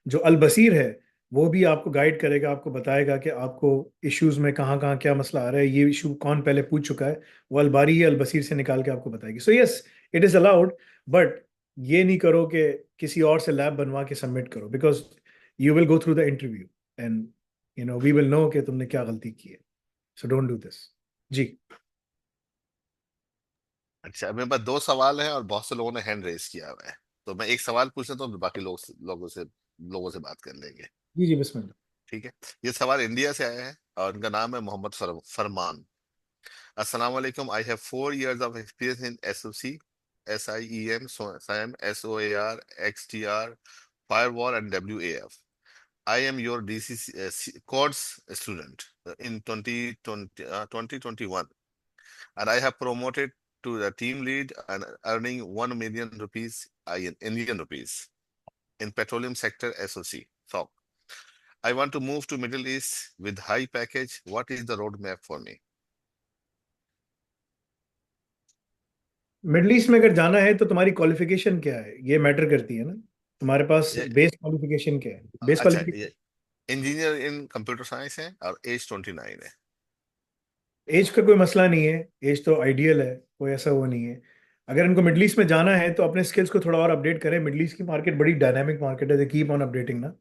जो अल बसीर है, वो भी आपको गाइड करेगा, आपको बताएगा कि आपको इश्यूज में कहाँ कहाँ क्या मसला आ रहा है, ये इशू कौन पहले पूछ चुका है, वो अल बारी या अल बसीर से निकाल के आपको बताएगी। So yes, it is allowed, but ये नहीं करो कि किसी और से लैब बनवा के सबमिट करो, because you will go through the interview and we will know कि तुमने क्या गलती की है। So don't do this. जी। अच्छा, मेरे पास दो सवाल हैं और बहुत से लोगों ने हैंड रेज किया हुआ है, तो मैं एक सवाल पूछता तो बाकी लोगों से बात कर लेंगे। जी जी, बिस्मिल्लाह। ठीक है। ये सवाल इंडिया से आया है और उनका नाम है मोहम्मद फरमान। अस्सलाम वालेकुम। I have 4 years of experience in SOC, SIEM, SIEM, SOAR, XDR, firewall, and WAF. I am your DCC course student in 2021, and I have promoted to the team lead and earning 1 million rupees Indian rupees in petroleum sector SOC. So I want to move to Middle East with high package. What is the roadmap for me? Middle east में अगर जाना है तो तुम्हारी qualification क्या है, ये matter करती है ना। तुम्हारे पास ये बेस क्वालिफिकेशन क्या है, बेस अच्छा, क्वालिफिकेशन। ये इंजीनियर इन कंप्यूटर साइंस है और एज 29 है। एज का कोई मसला नहीं है, एज तो आइडियल है, कोई ऐसा वो नहीं है। अगर इनको मिडल ईस्ट में जाना है तो अपने स्किल्स को थोड़ा और अपडेट करें। मिडल ईस्ट की मार्केट बड़ी डायनामिक मार्केट है, दे कीप ऑन अपडेटिंग ना।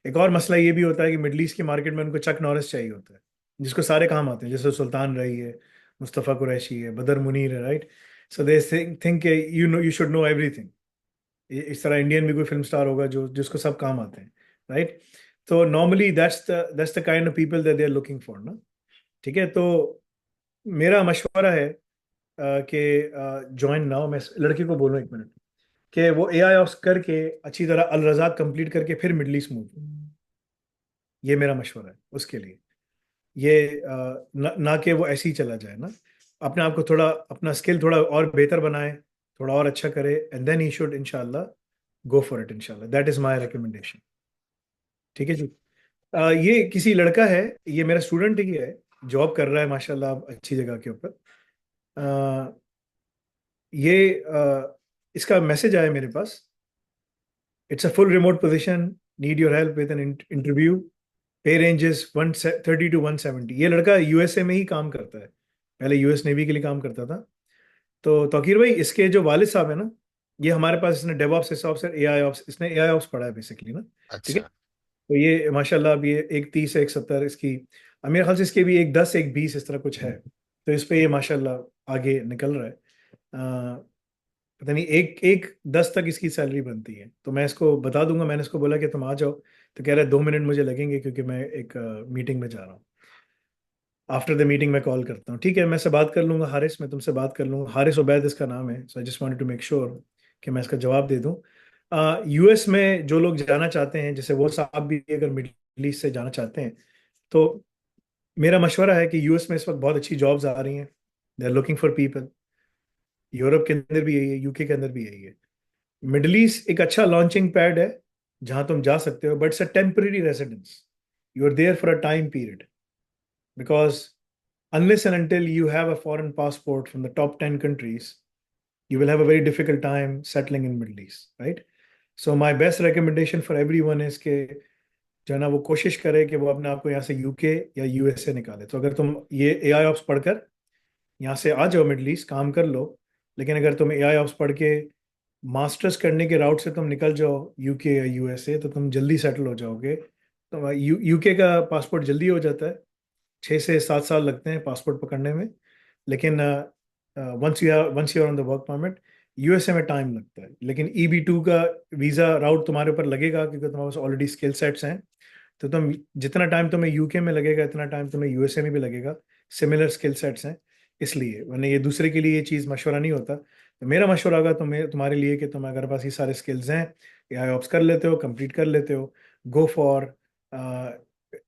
एक और मसला ये भी होता है कि मिडल ईस्ट की मार्केट में उनको चक नॉरिस चाहिए होता है, जिसको सारे काम आते हैं, जैसे सुल्तान रही है, मुस्तफ़ा कुरैशी है, बदर मुनीर है, right. So they think you should know everything. इस तरह इंडियन भी कोई फिल्म स्टार होगा जो जिसको सब काम आते हैं, राइट। तो normally that's the kind of people that they are looking for ना। ठीक है। तो मेरा मशवरा है कि ज्वाइन नाउ। मैं इस लड़के को बोलूँ एक मिनट कि वो एआई ऑप्स करके अच्छी तरह अल रज़ाक कंप्लीट करके फिर मिडल ईस्ट मूव। ये मेरा मशवरा है उसके लिए। ये ना कि वो ऐसे ही चला जाए ना, अपने आप को थोड़ा, अपना स्किल थोड़ा और बेहतर बनाए, थोड़ा और अच्छा करे, एंड देन ही शुड इंशाल्लाह गो फॉर इट। इंशाल्लाह दैट इज माय रिकमेंडेशन। ठीक है जी। ये किसी लड़का है, ये मेरा स्टूडेंट ही है, जॉब कर रहा है माशाल्लाह अच्छी जगह के ऊपर। अ, ये इसका मैसेज आया मेरे पास। It's a full remote position, need your help with an interview, pay ranges 130 to 170। ये लड़का यूएसए में ही काम करता है, पहले यूएस नेवी के लिए काम करता था। तो तौकीर भाई, इसके जो वालिद साहब है ना, ये हमारे पास, इसने डेवऑप्स, एसऑप्स, एआई ऑप्स, इसने एआई ऑप्स पढ़ा है बेसिकली ना। ठीक है। अच्छा। तो ये माशाल्लाह अब ये एक 30 एक 70 इसकी, अब मेरे ख्याल से इसके भी एक 10 एक 20 इस तरह कुछ है। तो इस पे ये माशाल्लाह आगे निकल रहा है। पता नहीं एक एक 10 तक इसकी सैलरी बनती है। तो मैं इसको बता दूंगा, मैंने इसको बोला कि तुम आ जाओ, तो कह रहा है 2 मिनट मुझे लगेंगे क्योंकि मैं एक मीटिंग में जा रहा हूँ। आफ्टर द मीटिंग मैं कॉल करता हूँ। ठीक है, मैं से बात कर लूंगा हारिस, मैं तुमसे बात कर लूंगा। हारिस उबैद इसका नाम है। So I just wanted to make sure कि मैं इसका जवाब दे दूँ। यूएस में जो लोग जाना चाहते हैं, जैसे वो साहब भी अगर मिडिल ईस्ट से जाना चाहते हैं, तो मेरा मशवरा है कि यूएस में इस वक्त बहुत अच्छी जॉब्स आ रही हैं, they are looking for people. Europe के अंदर भी यही है, यूके के अंदर भी यही है। मिडिल ईस्ट एक अच्छा लॉन्चिंग पैड है जहां तुम जा सकते हो, but it's a temporary residence. You are there for a time period, because unless and until you have a foreign passport from the top 10 countries, you will have a very difficult time settling in Middle East, right? So my best recommendation for everyone is कि जो है ना वो कोशिश करे कि वो अपने आप को यहाँ से यूके या यूएसए निकाले. तो अगर तुम ये एआई ऑप्स पढ़कर यहाँ से आ जाओ, मिडल ईस्ट काम कर लो, लेकिन अगर तुम एआई ऑप्स पढ़ के मास्टर्स करने के राउट से तुम निकल जाओ यूके या यूएसए, तो तुम जल्दी सेटल हो जाओगे. तो यूके का पासपोर्ट जल्दी हो जाता है, 6 से 7 साल लगते हैं पासपोर्ट पकड़ने में. लेकिन once you are on the work permit, USA में टाइम लगता है. लेकिन EB2 का वीज़ा राउट तुम्हारे ऊपर लगेगा, क्योंकि तुम्हारे पास ऑलरेडी स्किल सेट्स हैं. तो तुम जितना टाइम तुम्हें यूके में लगेगा, इतना टाइम तुम्हें यूएसए में भी लगेगा. सिमिलर स्किल सेट्स हैं, इसलिए. वरना ये दूसरे के लिए ये चीज़ मशवरा नहीं होता. तो मेरा मशवरा होगा तुम्हारे लिए कि तुम अगर पास ये सारे स्किल्स हैं, एआई ऑप्स कर लेते हो, कंप्लीट कर लेते हो, go for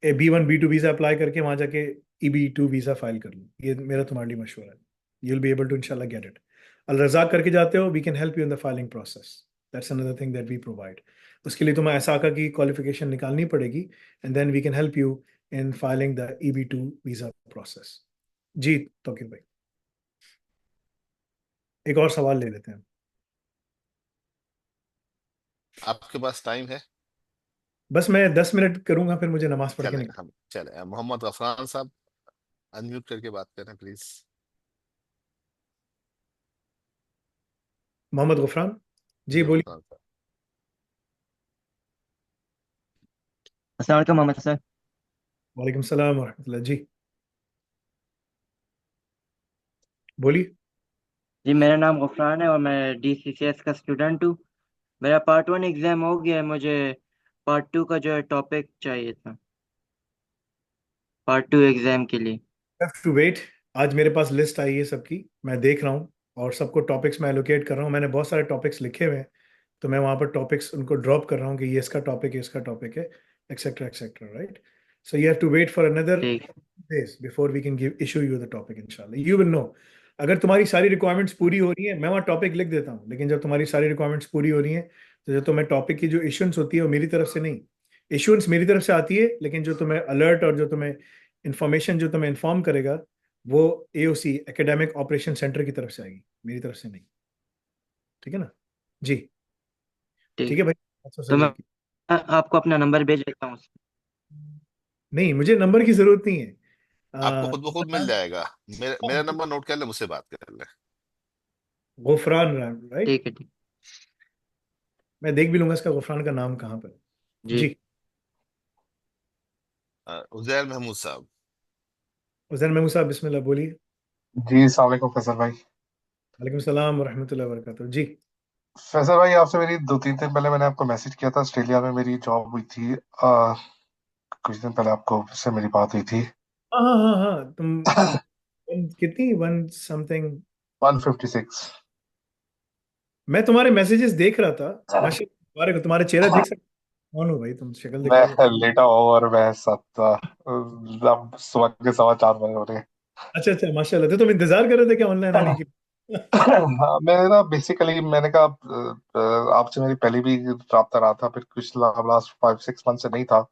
B1 B2 visa apply करके वहाँ जाके EB2 वीज़ा फाइल कर लो. ये मेरा तुम्हारे लिए मशवरा है. You will be able to इंशाल्लाह गेट इट. अल रज़ाक करके जाते हो, we can help you in the filing process. That's another thing that we provide. उसके लिए तुम्हें ऐसा की क्वालिफिकेशन निकालनी पड़ेगी, and then we can help you in filing the EB2 visa process. जी तौकीर भाई, एक और सवाल ले लेते हैं. आपके पास टाइम है? बस मैं 10 मिनट करूंगा, फिर मुझे नमाज पढ़ के चले निकल. हम चले. मोहम्मद गफरान साहब, अनम्यूट करके बात करें प्लीज. मोहम्मद गुफरान, जी जी बोलिए. गफरान साहब. अस्सलाम वालेकुम मोहम्मद सर। वालेकुम सलाम वरहमतुल्लाह. जी बोलिए. जी मेरा नाम गफरान है और मैं DCCS का स्टूडेंट हूँ। मेरा पार्ट 1 एग्ज़ाम हो गया है, मुझे पार्ट 2 का जो है टॉपिक चाहिए था पार्ट 2 एग्ज़ाम के लिए। Have to wait. आज मेरे पास लिस्ट आई है सबकी, मैं देख रहा हूँ और सबको टॉपिक्स मैं एलोकेट कर रहा हूँ. मैंने बहुत सारे टॉपिक्स लिखे हुए हैं, तो मैं वहाँ पर टॉपिक्स उनको ड्रॉप कर रहा हूँ कि ये इसका टॉपिक है, इसका टॉपिक है, etcetera etcetera, right. So you have to wait for another ठीक। days before we can give issue you the topic. इंशाल्लाह you will know. अगर तुम्हारी सारी रिक्वायरमेंट्स पूरी हो रही है, मैं वहाँ टॉपिक लिख देता हूँ. लेकिन जब तुम्हारी सारी रिक्वायरमेंट्स पूरी हो रही हैं, तो जो तुम्हें टॉपिक की जो इशुएंस होती है वो मेरी तरफ से नहीं, इशुएंस मेरी तरफ से आती है, लेकिन जो तुम्हें अलर्ट और जो तुम्हें इंफॉर्मेशन जो तुम्हें इन्फॉर्म करेगा, वो AOC एकेडमिक ऑपरेशन सेंटर की तरफ से आएगी, मेरी तरफ से नहीं. ठीक है ना. जी ठीक ठीक, है भाई. अच्छा तो सर, मैं जी. आपको अपना नंबर भेज देता हूँ। नहीं, मुझे नंबर की जरूरत नहीं है. आपको खुद ब खुद मिल गुफरान जाएगा. मेरा नंबर नोट कर ले, मुझसे बात कर ले. गुफरान, राइट. ठीक है, ठीक। मैं देख भी लूंगा इसका गुफरान का नाम कहाँ पर है. जी जी. उजैर महमूद साहब. उजैर महमूद साहब, बिस्मिल्लाह, बोलिए. जी अस्सलाम वालेकुम फैसल भाई। वालेकुम सलाम वरहमतुल्लाहि वबरकातुहू. जी. फैसल भाई आपसे मेरी 2-3 दिन पहले मैंने आपको मैसेज किया था, ऑस्ट्रेलिया में मेरी जॉब हुई थी। कुछ दिन पहले आपको से मेरी बात हुई थी। हाँ हाँ हाँ हाँ, कितनी 1 समथिंग. 156। मैं तुम्हारे मैसेजेस देख रहा था. माशा, तुम्हारे चेहरा देख सकते. कौन हो भाई तुम, शक्ल मैं दिखाओगे. लेटा हुआ और मैं साथ अब सुबह के 4:15 हो रहे हैं। अच्छा अच्छा, माशाल्लाह. तो तुम इंतजार कर रहे थे क्या ऑनलाइन आने की? हाँ मैं ना बेसिकली मैंने कहा आपसे मेरी पहले भी राब्ता रहा था, फिर कुछ लास्ट 5-6 मंथ से नहीं था।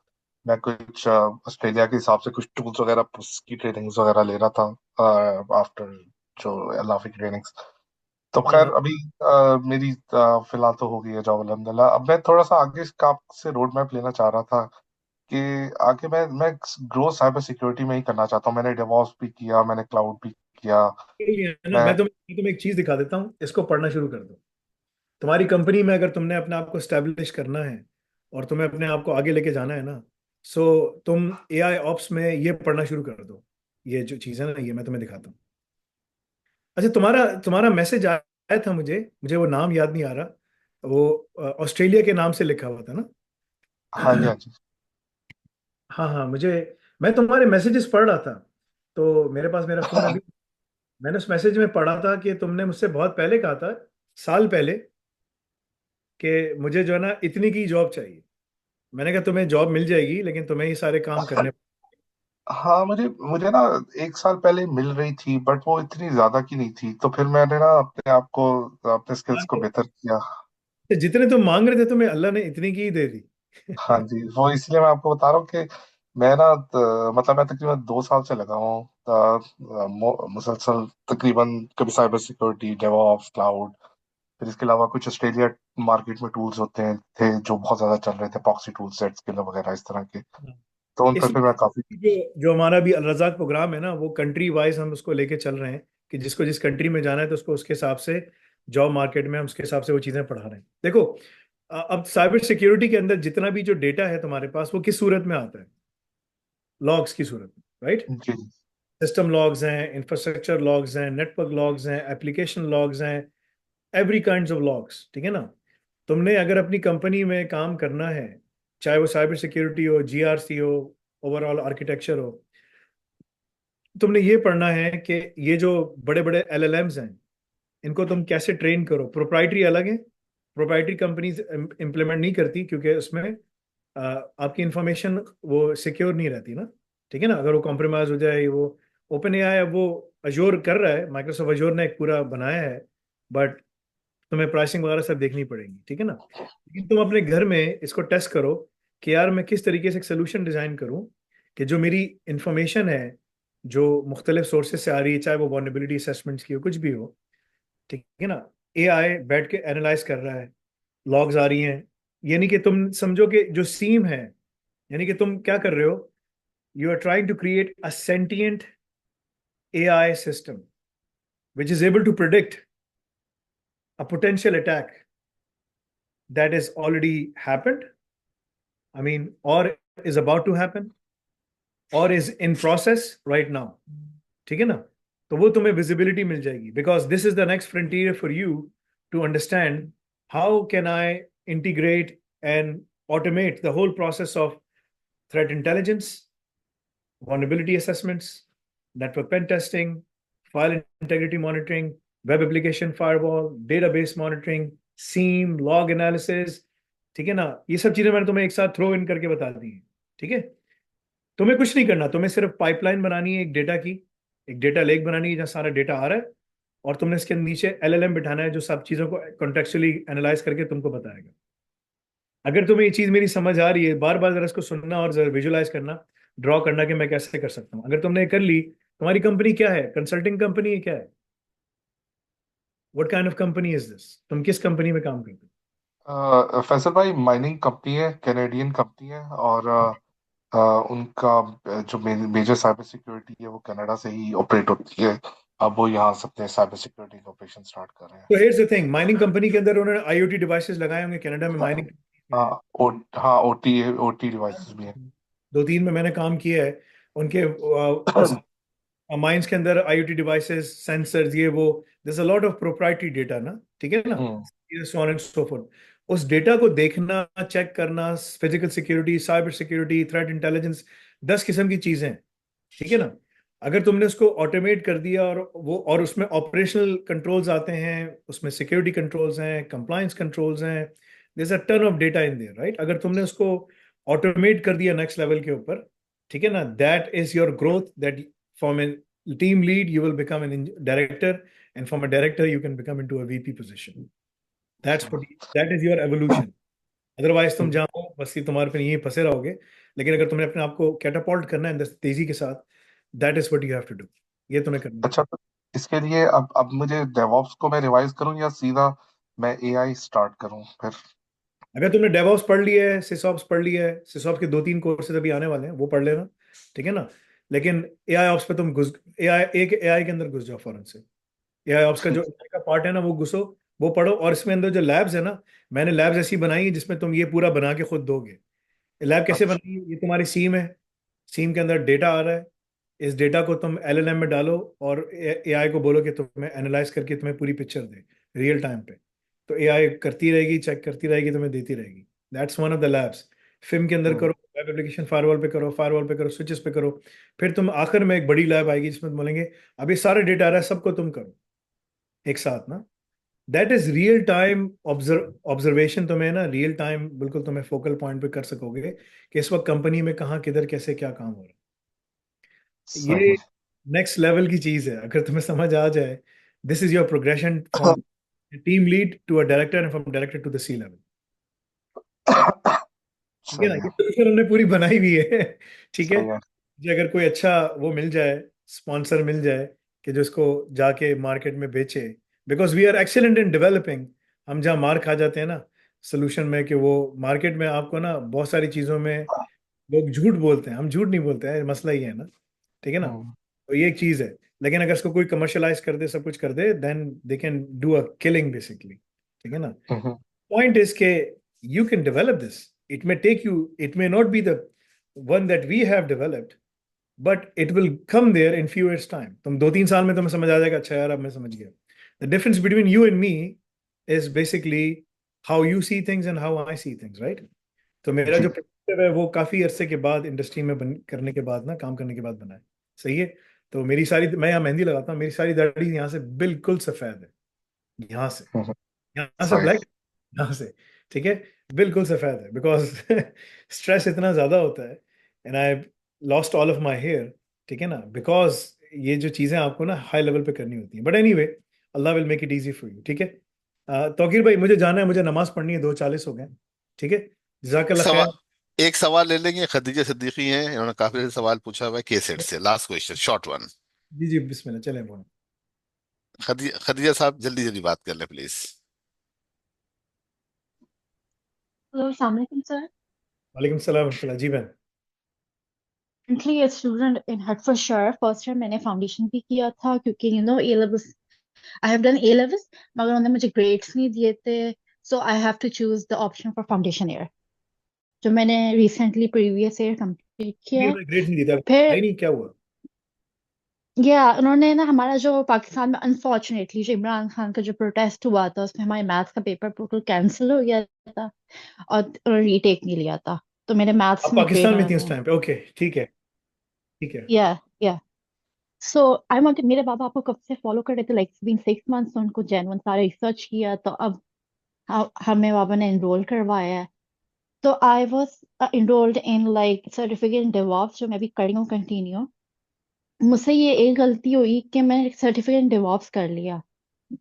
मैं कुछ ऑस्ट्रेलिया के हिसाब से कुछ टूल्स वगैरह की ट्रेनिंग्स वगैरह ले रहा था आफ्टर जो अल्लाह की ट्रेनिंग्स। तो हाँ खैर हाँ. अभी मेरी फिलहाल तो हो गई है जॉब अल्हम्दुलिल्लाह। अब मैं थोड़ा सा आगे आपसे रोड मैप लेना चाह रहा था कि आगे मैं ग्रो साइबर सिक्योरिटी में ही करना चाहता हूँ। मैंने डेवॉप्स भी किया, मैंने क्लाउड भी किया। है ना, मैं मैं तुम्हें एक चीज दिखा देता हूँ, इसको पढ़ना शुरू कर दो. तुम्हारी कंपनी में अगर तुमने अपने आप को स्टैब्लिश करना है और तुम्हें अपने आप को आगे लेके जाना है ना, सो तुम AI ऑप्स में ये पढ़ना शुरू कर दो. ये जो चीज़ है ना, ये मैं तुम्हें दिखाता हूँ. अच्छा, तुम्हारा तुम्हारा मैसेज आया था मुझे, मुझे वो नाम याद नहीं आ रहा. वो ऑस्ट्रेलिया के नाम से लिखा हुआ था ना. हाँ जी हाँ जी। हाँ हाँ, मैं तुम्हारे मैसेजेस पढ़ रहा था, तो मेरे पास मेरा फोन अभी. मैंने उस मैसेज में पढ़ा था कि तुमने मुझसे बहुत पहले कहा था, साल पहले, कि मुझे जो है ना इतनी की जॉब चाहिए. मैंने कहा तुम्हें जॉब मिल जाएगी, लेकिन तुम्हें ये सारे काम करने. हाँ मुझे मुझे ना 1 साल पहले मिल रही थी, बट वो इतनी ज्यादा की नहीं थी, तो फिर मैंने ना अपने आप को अपने स्किल्स को बेहतर किया। जितने तुम मांग रहे थे तुम्हें अल्लाह ने इतनी की ही दे दी. हाँ जी, वो इसलिए मैं आपको बता रहा हूँ कि मैं ना मतलब मैं तकरीबन 2 साल से लगा हूँ मुसलसल, तकरीबन कभी साइबर सिक्योरिटी, डेवऑप्स, क्लाउड, फिर इसके अलावा कुछ ऑस्ट्रेलिया मार्केट में टूल्स होते हैं थे जो बहुत ज्यादा चल रहे थे, प्रॉक्सी टूल सेट स्किलर वगैरह इस तरह के। तो उन पर इसमें फिर मैं काफी। जो जो हमारा भी अलरजाक प्रोग्राम है ना, वो कंट्री वाइज हम उसको लेके चल रहे हैं कि जिसको जिस कंट्री में जाना है तो उसको उसके हिसाब से जॉब मार्केट में हम उसके हिसाब से वो चीज़ें पढ़ा रहे हैं। देखो, अब साइबर सिक्योरिटी के अंदर जितना भी जो डेटा है तुम्हारे पास, वो किस सूरत में आता है? लॉग्स की सूरत में, राइट? जी जी। सिस्टम लॉग्स हैं, इंफ्रास्ट्रक्चर लॉग्स हैं, नेटवर्क लॉग्स हैं, एप्लीकेशन लॉग्स हैं, एवरी काइंड ऑफ लॉग्स, ठीक है ना? तुमने अगर अपनी कंपनी में काम करना है, चाहे वो साइबर सिक्योरिटी हो, जीआरसी हो, ओवरऑल आर्किटेक्चर हो, तुमने ये पढ़ना है कि ये जो बड़े बड़े एलएलएम्स हैं, इनको तुम कैसे ट्रेन करो। प्रोप्राइटरी अलग है, प्रोप्राइटरी कंपनीज इम्प्लीमेंट नहीं करती क्योंकि उसमें आपकी इंफॉर्मेशन वो सिक्योर नहीं रहती ना, ठीक है ना? अगर वो कॉम्प्रोमाइज हो जाए, वो ओपन एआई है, वो अजोर कर रहा है, माइक्रोसॉफ्ट अजोर ने एक पूरा बनाया है, बट तुम्हें प्राइसिंग वगैरह सब देखनी पड़ेगी, ठीक है ना? लेकिन तुम अपने घर में इसको टेस्ट करो कि यार मैं किस तरीके से एक सोल्यूशन डिजाइन करूं कि जो मेरी इंफॉर्मेशन है, जो मुख्तलिफ सोर्सेज से आ रही है, चाहे वो वल्नरेबिलिटी असेसमेंट्स की हो, कुछ भी हो, ठीक है ना? एआई बैठ के एनालाइज कर रहा है, लॉग्स आ रही हैं, यानी कि तुम समझो कि जो सीम है, यानी कि तुम क्या कर रहे हो? You are trying to create a sentient AI system which is able to predict a potential attack that is already happened, I mean, or is about to happen, or is in process right now, ठीक है ना? तो वो तुम्हें visibility मिल जाएगी, because this is the next frontier for you to understand how can I integrate and automate the whole process of threat intelligence, vulnerability assessments, network pen testing, file integrity monitoring, web application firewall, database monitoring, SIEM, log analysis, ठीक है ना? ये सब चीजें मैंने तुम्हें एक साथ थ्रो इन करके बता दी हैं, ठीक है? तुम्हें कुछ नहीं करना, तुम्हें सिर्फ पाइपलाइन बनानी है एक डेटा की, एक डेटा लेक बनानी है जहाँ सारा डेटा आ रहा है, और तुमने इसके नीचे एलएलएम बिठाना है जो सब चीजों को कॉन्टेक्चुअली एनालाइज करके तुमको बताएगा। अगर तुम्हें ये चीज मेरी समझ आ रही है, बार बार जरा इसको सुनना और जरा विजुलाइज करना, ड्रॉ करना कि मैं कैसे कर सकता हूँ। अगर तुमने ये कर ली, तुम्हारी कंपनी क्या है? कंसल्टिंग कंपनी है? क्या है? What kind of company is this? तुम किस कंपनी में काम करते फैसल भाई, माइनिंग कंपनी है, कैनेडियन कंपनी है, और उनका जो मेजर साइबर सिक्योरिटी है वो कनाडा से ही ऑपरेट होती है। अब वो यहाँ से अपने साइबर सिक्योरिटी का ऑपरेशन स्टार्ट कर रहे हैं। हो? तो here's the thing, mining company के अंदर उन्होंने आईओटी डिवाइसेस लगाए होंगे, कनाडा में माइनिंग में है। हाँ हाँ, ओटी ओटी डिवाइसेस भी हैं। दो तीन में मैंने काम किया है उनके माइंस के अंदर, आईओटी डिवाइसेस, सेंसर्स, ये वो, this a lot of proprietary data ना, ठीक है ना? Hmm. So on and so forth. उस डेटा को देखना, चेक करना, physical security, cyber security, threat intelligence, 10 किस्म की चीजें हैं, ठीक है ना? अगर तुमने उसको ऑटोमेट कर दिया, और उसमें ऑपरेशनल कंट्रोल्स आते हैं, उसमें सिक्योरिटी कंट्रोल्स हैं, कंप्लायंस कंट्रोल्स हैं, there is a ton of data in there, right? अगर तुमने उसको ऑटोमेट कर दिया नेक्स्ट लेवल के ऊपर, ठीक है ना, that is your growth, that from a team lead you will become an director, and from a director you can become into a VP position. That is your evolution. Otherwise तुम जाओ बस ही तुम्हारे पे यहीं फंसे रहोगे। लेकिन अगर तुमने अपने आप को कैटापोल्ट करना है तेजी के साथ, that is what you have to do. ये तुम्हें करना है। अच्छा, तो इसके लिए अब मुझे डेवऑप्स को मैं रिवाइज करूं या सीधा मैं एआई स्टार्ट करूं फिर? अगर तुमने डेवऑप्स पढ़ लिया है, सिसऑप्स पढ़ लिया है, सिसऑप्स के 2-3 कोर्सेज अभी आने वाले हैं, वो पढ़ लेना, ठीक है ना? लेकिन एआई ऑप्स पे तुम घुस, एआई एक एआई के अंदर घुस जाओ फौरन से। एआई ऑप्स का जो AI का पार्ट है ना, वो घुसो, वो पढ़ो, और इसमें अंदर जो लैब्स है ना, मैंने लैब्स ऐसी बनाई है जिसमें तुम ये पूरा बना के खुद दोगे। लैब कैसे अच्छा। बनाई है? ये तुम्हारी सीम है, सीम के अंदर डेटा आ रहा है, इस डेटा को तुम एलएलएम में डालो और एआई को बोलो कि तुम्हें एनालाइज करके तुम्हें पूरी पिक्चर दे रियल टाइम पे। तो एआई करती रहेगी, चेक करती रहेगी, तुम्हें देती रहेगी। That's one of the labs. Film के अंदर हम्म। करो, वेब एप्लीकेशन फायरवॉल पे करो, स्विचेस पे करो। फिर तुम आखिर में एक बड़ी लैब आएगी जिसमें तुम बोलेंगे अभी सारे डेटा आ रहा है, सबको तुम करो एक साथ ना। That is real time observation. तुम्हें ना रियल टाइम बिल्कुल तुम्हें फोकल पॉइंट पे कर सकोगे कि इस वक्त कंपनी में कहाँ, किधर, कैसे, क्या काम हो रहा है। ये सही। नेक्स्ट लेवल की चीज है अगर तुम्हें समझ आ जाए। This is your progression from team lead to a director, and from director to the C level. ठीक है ना, सही ये है। सोल्यूशन हमने पूरी बनाई हुई है। ठीक है, सही है। जो अगर कोई अच्छा वो मिल जाए, स्पॉन्सर मिल जाए कि जो इसको जाके मार्केट में बेचे, because we are excellent in developing. हम जहाँ मार खा जाते हैं ना सोल्यूशन में, कि वो मार्केट में आपको ना बहुत सारी चीज़ों में लोग झूठ बोलते हैं, हम झूठ नहीं बोलते हैं, मसला ही है ना। ठीक है ना, हम्म, तो ये एक चीज़ है। लेकिन अगर इसको कोई कमर्शलाइज कर दे, सब कुछ कर दे, then they can do a killing basically. ठीक है ना, हम्म, point is के you can develop this. It may take you, it may not be the one that we have developed, but it will come there in few years time. तुम 2-3 साल में तुम्हें समझ आ जाएगा, अच्छा यार अब मैं समझ गया। The difference between you and me is basically how you see things and how I see things, right? तो मेरा जी। जो perspective है वो काफी अरसे के बाद इंडस्ट्री में करने के बाद ना, काम करने के बाद बना है। सही है। तो मेरी सारी, मैं यहाँ मेहंदी लगाता हूँ, मेरी सारी दाढ़ी यहाँ से बिल्कुल सफेद है, यहाँ से, हम्म, यहाँ से सही। ब्लैक, यहाँ से। ठीक है, बिल्कुल सफेद है, बिकॉज स्ट्रेस इतना ज्यादा होता है, and I lost all of my hair. ठीक है ना, बिकॉज ये जो चीजें आपको ना हाई लेवल पे करनी होती हैं, but any way, Allah will make it easy for you. ठीक है, तौकीर भाई मुझे जाना है, मुझे नमाज पढ़नी है, 2:40 हो गए। ठीक है, जजाकल्ला सवा खैर। एक सवाल ले लेंगे, खदीजा सिद्दीकी हैं, इन्होंने काफी सवाल पूछा हुआ है केसेट से। Last question, short one. जी जी, बिस्मिल्लाह, चलें बोलो। खदीजा साहब जल्दी जल्दी बात कर ले प्लीज। हेलो, अस्सलाम वालेकुम सर। वालेकुम सलाम वरहमतुल्लाह। जी बहन। Currently a student in Hertfordshire. First year मैंने फाउंडेशन भी किया था क्योंकि A levels, I have done A levels, मगर उन्होंने मुझे ग्रेड्स नहीं दिए थे, so I have to choose the option for foundation year, जो मैंने रिसेंटली प्रीवियस ईयर कंप्लीट किया ये है। ग्रेड नहीं देता फिर भाई, नहीं क्या हुआ? या उन्होंने ना हमारा जो पाकिस्तान में अनफॉर्चुनेटली जो इमरान खान का जो प्रोटेस्ट हुआ था, उसमें हमारे मैथ्स का पेपर बिल्कुल कैंसिल हो गया था और रीटेक नहीं लिया था, तो मेरे मैथ्स आप में ग्रेड पाकिस्तान में थी उस उन्होंने टाइम पे? ओके, ठीक है, ठीक है। या सो आई वांट, मेरे बाबा आपको कब से फॉलो कर रहे थे, लाइक बीन 6 मंथ्स, उनको जेन्युइन सारा रिसर्च किया, तो अब हमें बाबा ने एनरोल करवाया है। तो I was enrolled in like certificate in DevOps, जो मैं भी कर रही हूँ कंटिन्यू। मुझसे ये एक गलती हुई कि मैं सर्टिफिकेट इन डेवऑप्स कर लिया,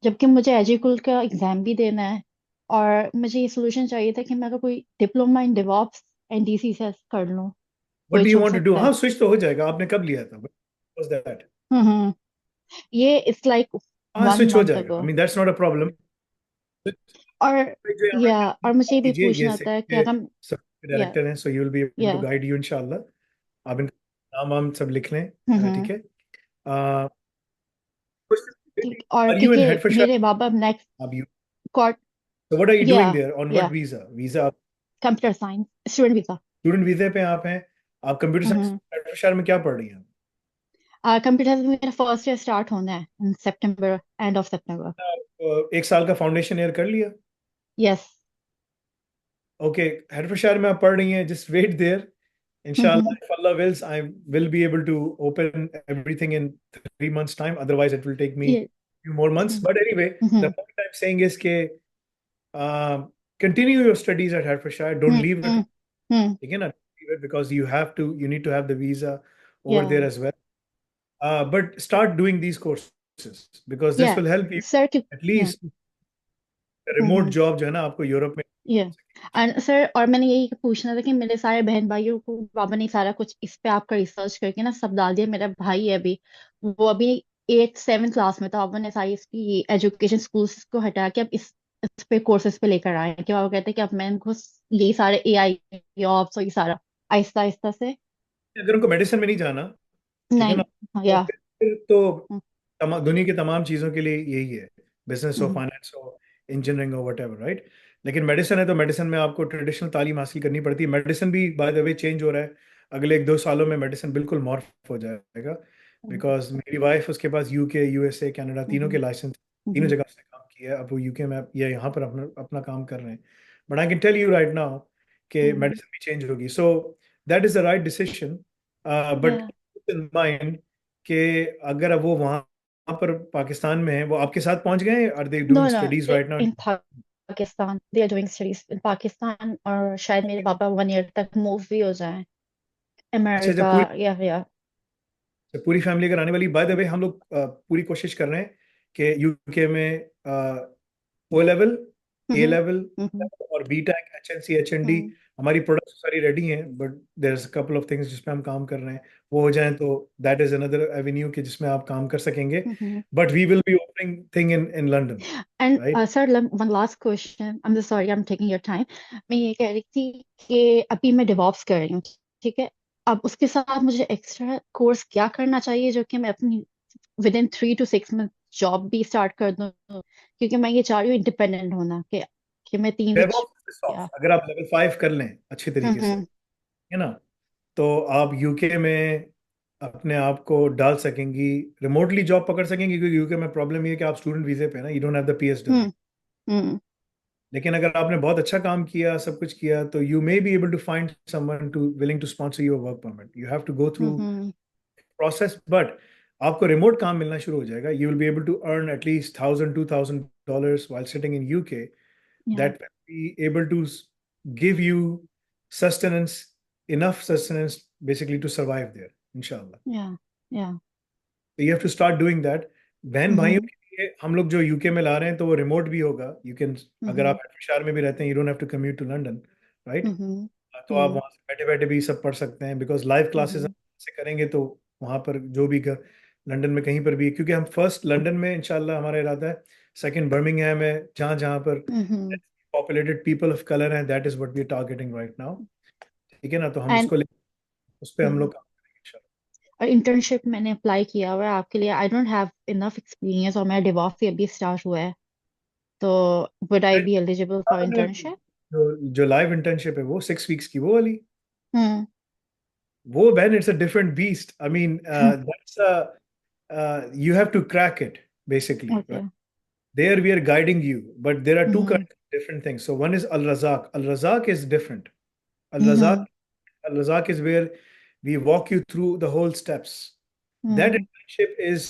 जबकि मुझे एजिकुल का एग्जाम भी देना है, और मुझे ये सोल्यूशन चाहिए था कि मैं अगर कोई diploma in DevOps and DCS कर लूँ, व्हाट कोई डू यू चल वांट टू डू? सकता है। हाँ, स्विच तो हो जाएगा। आपने कब लिया था? Was that? हम्म। ये इट्स लाइक हाँ, वन स्विच हो मंथ जाएगा, ago. I mean that's not a problem. और जो यहाँ या और मुझे ये भी कीजिए, ये पूछना था कि से अगर सब या डायरेक्टर हैं, so you will be able to या गाइड यू इंशाल्लाह। आप इनका नाम वाम सब लिख लें। ठीक हम्म। है। ठीक, और आर यू इन क्योंकि हेडफोर्डशायर? मेरे बाबा नेक्स्ट आप you, court, so what are you ya doing there, on what ya visa? Visa, computer science student visa. Student वीजे पे आप हैं? आप कंप्यूटर साइंस हम्म। हेडफोर्डशायर में क्या पढ़ रही हैं? कंप्यूटर में मेरा फर्स्ट ईयर स्टार्ट होना है इन सितंबर, एंड ऑफ सितंबर। 1 साल का फाउंडेशन ईयर कर लिया? यस। ओके, हेडफोर्डशायर में आप पढ़ रही हैं, just wait there. Inshallah, if Allah wills, I will be able to open everything in 3 months' time. Otherwise, it will take me ये few more months. But anyway, the point I'm saying is कि continue your studies at Hertfordshire. Don't leave it. You cannot leave it because you need to have the visa over या there as well. But start doing these courses because या this will help you sir at least remote job जो है ना आपको Europe में। या and sir, और मैंने यही पूछना था कि मेरे सारे बहन भाइयों को बाबा ने सारा कुछ इस पे आपका रिसर्च करके ना सब डाल दिया। मेरा भाई है अभी, वो अभी 8th 7th क्लास में था, बाबा ने सारी इसकी एजुकेशन स्कूल्स को हटा के अब इस पे कोर्सेज पे लेकर आए हैं, कि बाबा कहते हैं कि अब मैं इनको यही सारे एआई जॉब्स और ये सारा आहिस्ता आहिस्ता से। अगर उनको मेडिसिन में नहीं जाना, ठीक है नहीं। ना, हाँ, तो या फिर तो दुनिया की तमाम चीज़ों के लिए यही है, बिजनेस हो, हम्म, फाइनेंस हो, इंजीनियरिंग हो, वट एवर, राइट। लेकिन मेडिसिन है तो मेडिसिन में आपको ट्रेडिशनल तालीम हासिल करनी पड़ती है। मेडिसिन भी बाय द वे चेंज हो रहा है, अगले 1-2 सालों में मेडिसिन बिल्कुल मॉर्फ हो जाएगा। बिकॉज मेरी वाइफ, उसके पास यूके, यूएसए, कनाडा, तीनों के लाइसेंस, तीनों जगह से काम किया है। अब वो यूके में या यहाँ पर अपना अपना काम कर रहे हैं। But I can tell you right now कि मेडिसिन भी चेंज होगी, so that is the right decision. But या इन माइंड कि अगर अब वो वहाँ पर पाकिस्तान में है, वो आपके साथ पहुंच गए? Are they no doing no, studies right now? In Pakistan, they are doing studies in Pakistan, और शायद मेरे पापा 1 ईयर तक मूव भी हो जाएं अच्छा, जब अमेरिका। पूरी या जब पूरी फैमिली अगर आने वाली, बाय द वे हम लोग पूरी कोशिश कर रहे हैं कि यूके में O level A level hmm और बी टेक, HNC, HND, हम्म हमारी प्रोडक्ट्स सारी रेडी हैं, but there is couple of things जिस पे हम काम कर रहे हैं, वो हो जाएं तो दैट इज अनदर एवेन्यू कि जिसमें आप काम कर सकेंगे, hmm but we will be opening thing in London, and right? Sir, one last question, I am sorry, I am taking your time. मैं ये कह रही थी कि अभी मैं डिवॉप्स कर रही हूँ, ठीक है? अब उसके साथ मुझे एक्स्ट्रा कोर्स क्या करना चाहिए जो कि मैं अपनी with in 3 to 6 month job भी स्टार्ट कर दूँ, क्योंकि मैं ये चाह रही हूँ इंडिपेंडेंट होना, कि मैं 3 डेवऑप्स या अगर आप लेवल 5 कर लें अच्छी तरीके से, हम्म है ना, तो आप यूके में अपने आप को डाल सकेंगी, रिमोटली जॉब पकड़ सकेंगी, क्योंकि यूके में प्रॉब्लम ये है कि आप स्टूडेंट वीजे पे हैं ना, you don't have the PSW। हम्म हम्म लेकिन अगर आपने बहुत अच्छा काम किया, सब कुछ किया, तो you may be able to find someone to willing to sponsor your work permit. You have to go through hmm process, but आपको रिमोट काम मिलना शुरू हो जाएगा। You will be able to earn at least $1,000 while sitting in UK, या that will be able to give you sustenance, enough sustenance basically to survive there, inshallah. या या So you have to start doing that. बहन भाइयों हम्म के लिए हम लोग जो यूके में ला रहे हैं तो वो रिमोट भी होगा। यू कैन, अगर हम्म आप शहर में भी रहते हैं, you don't have to commute to London, right? Hmm तो आप वहाँ से बैठे बैठे भी सब पढ़ सकते हैं, बिकॉज लाइव क्लासेस हम्म से करेंगे तो वहाँ पर जो भी लंदन में कहीं पर भी, क्योंकि हम फर्स्ट लंदन में इंशाल्लाह हमारा इरादा है, सेकंड बर्मिंगहैम है, जहाँ जहाँ पर पॉपुलेटेड पीपल ऑफ कलर हैं, that is what we are targeting right now. ठीक है ना, तो हम एंड उसको उस पर हम लोग काम करेंगे इंशाल्लाह। और इंटर्नशिप मैंने अप्लाई किया हुआ है आपके लिए। I don't have enough experience और मेरा डिवॉर्स भी अभी स्टार्ट हुआ है, तो would I be eligible for आपने इंटर्नशिप? जो लाइव इंटर्नशिप है वो 6 वीक्स की, वो वाली, हम्म वो man it's a different beast. I mean that's you have to crack it basically, okay right? There we are guiding you, but there are two hmm kinds of different things. So one is Al Razak. Al Razak is different. Al hmm Razak, Al Razak is where we walk you through the whole steps. That hmm internship is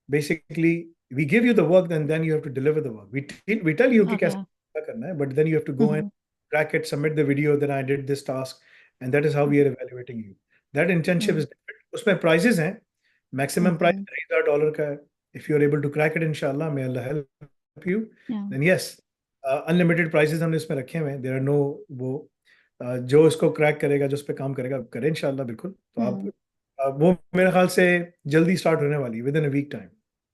basically we give you the work and then you have to deliver the work. We tell you कि okay कैसे करना है, but then you have to go and hmm crack it, submit the video that I did this task, and that is how we are evaluating you. That internship is different. उसमें prizes हैं, maximum price $30,000 का है. If you are able to crack it, inshallah, may Allah help you. या Then yes, unlimited prizes हमने इसमें रखे हुए हैं. There are no वो जो इसको क्रैक करेगा, जो इस पे काम करेगा, करे इंशाल्लाह बिल्कुल। तो आप वो मेरे ख्याल से जल्दी स्टार्ट होने वाली है, within a week time.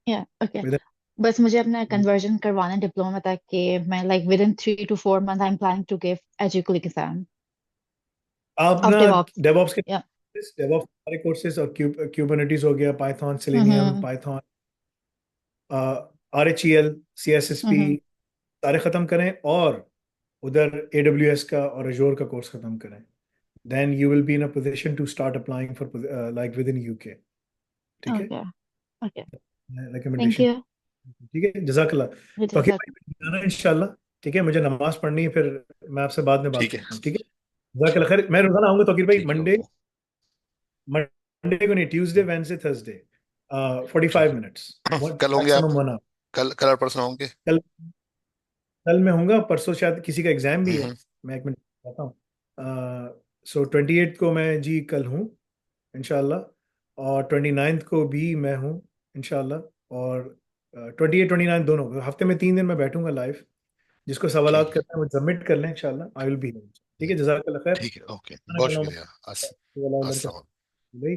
Yeah okay. With बस मुझे अपना कन्वर्जन करवाना है डिप्लोमा तक, कि मैं like with in 3 to 4 months I am planning to give एजुकल एग्जाम आप ऑफ ना डिवॉप्स। डेवऑप्स के या डेवऑप्स सारे कोर्सेज और क्यूबरनेटिस हो गया, Python, Selenium, Python, RHEL, CSSP सारे खत्म करें, और उधर AWS का और Azure का कोर्स खत्म करें, then you will be in a position to start applying for like within UK। ठीक है, okay okay, thank recommendation. You. ठीक है, जजाकल्लाह। तौकीर भाई जाना इंशाल्लाह। ठीक है, मुझे नमाज पढ़नी है, फिर मैं आपसे बाद में बात ठीक है, करता हूँ। ठीक है, जजाकल्लाह खैर। मैं रोजाना आऊंगा तौकीर भाई, ठीक है, मंडे ओके, मंडे को नहीं, ट्यूसडे, वेडनेसडे, थर्सडे, 45 मिनट्स, कल होंगे आप? Maximum 1 hour. कल और परसों होंगे? कल कल मैं होऊंगा, परसों शायद किसी का एग्जाम भी है, हम्म, मैं एक मिनट बताता हूँ। सो 28 को मैं जी कल हूँ इंशाल्लाह, और 29 को भी मैं हूँ इंशाल्लाह, और 28 29 दोनों हफ्ते में 3 दिन मैं बैठूंगा लाइव। जिसको सवालात ठीक करना है वो सबमिट कर लें इंशाल्लाह, आई विल बी। ठीक है, जज़ाकल्लाह खैर। ठीक है, ओके, खाना बहुत खाना शुक्रिया। अस्सलाम भाई।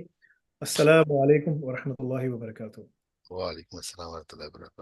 अस्सलामु अलैकुम व रहमतुल्लाहि व बरकातुहू। वालेकुम अस्सलाम वरहमतुल्लाहि वबरकातुहू।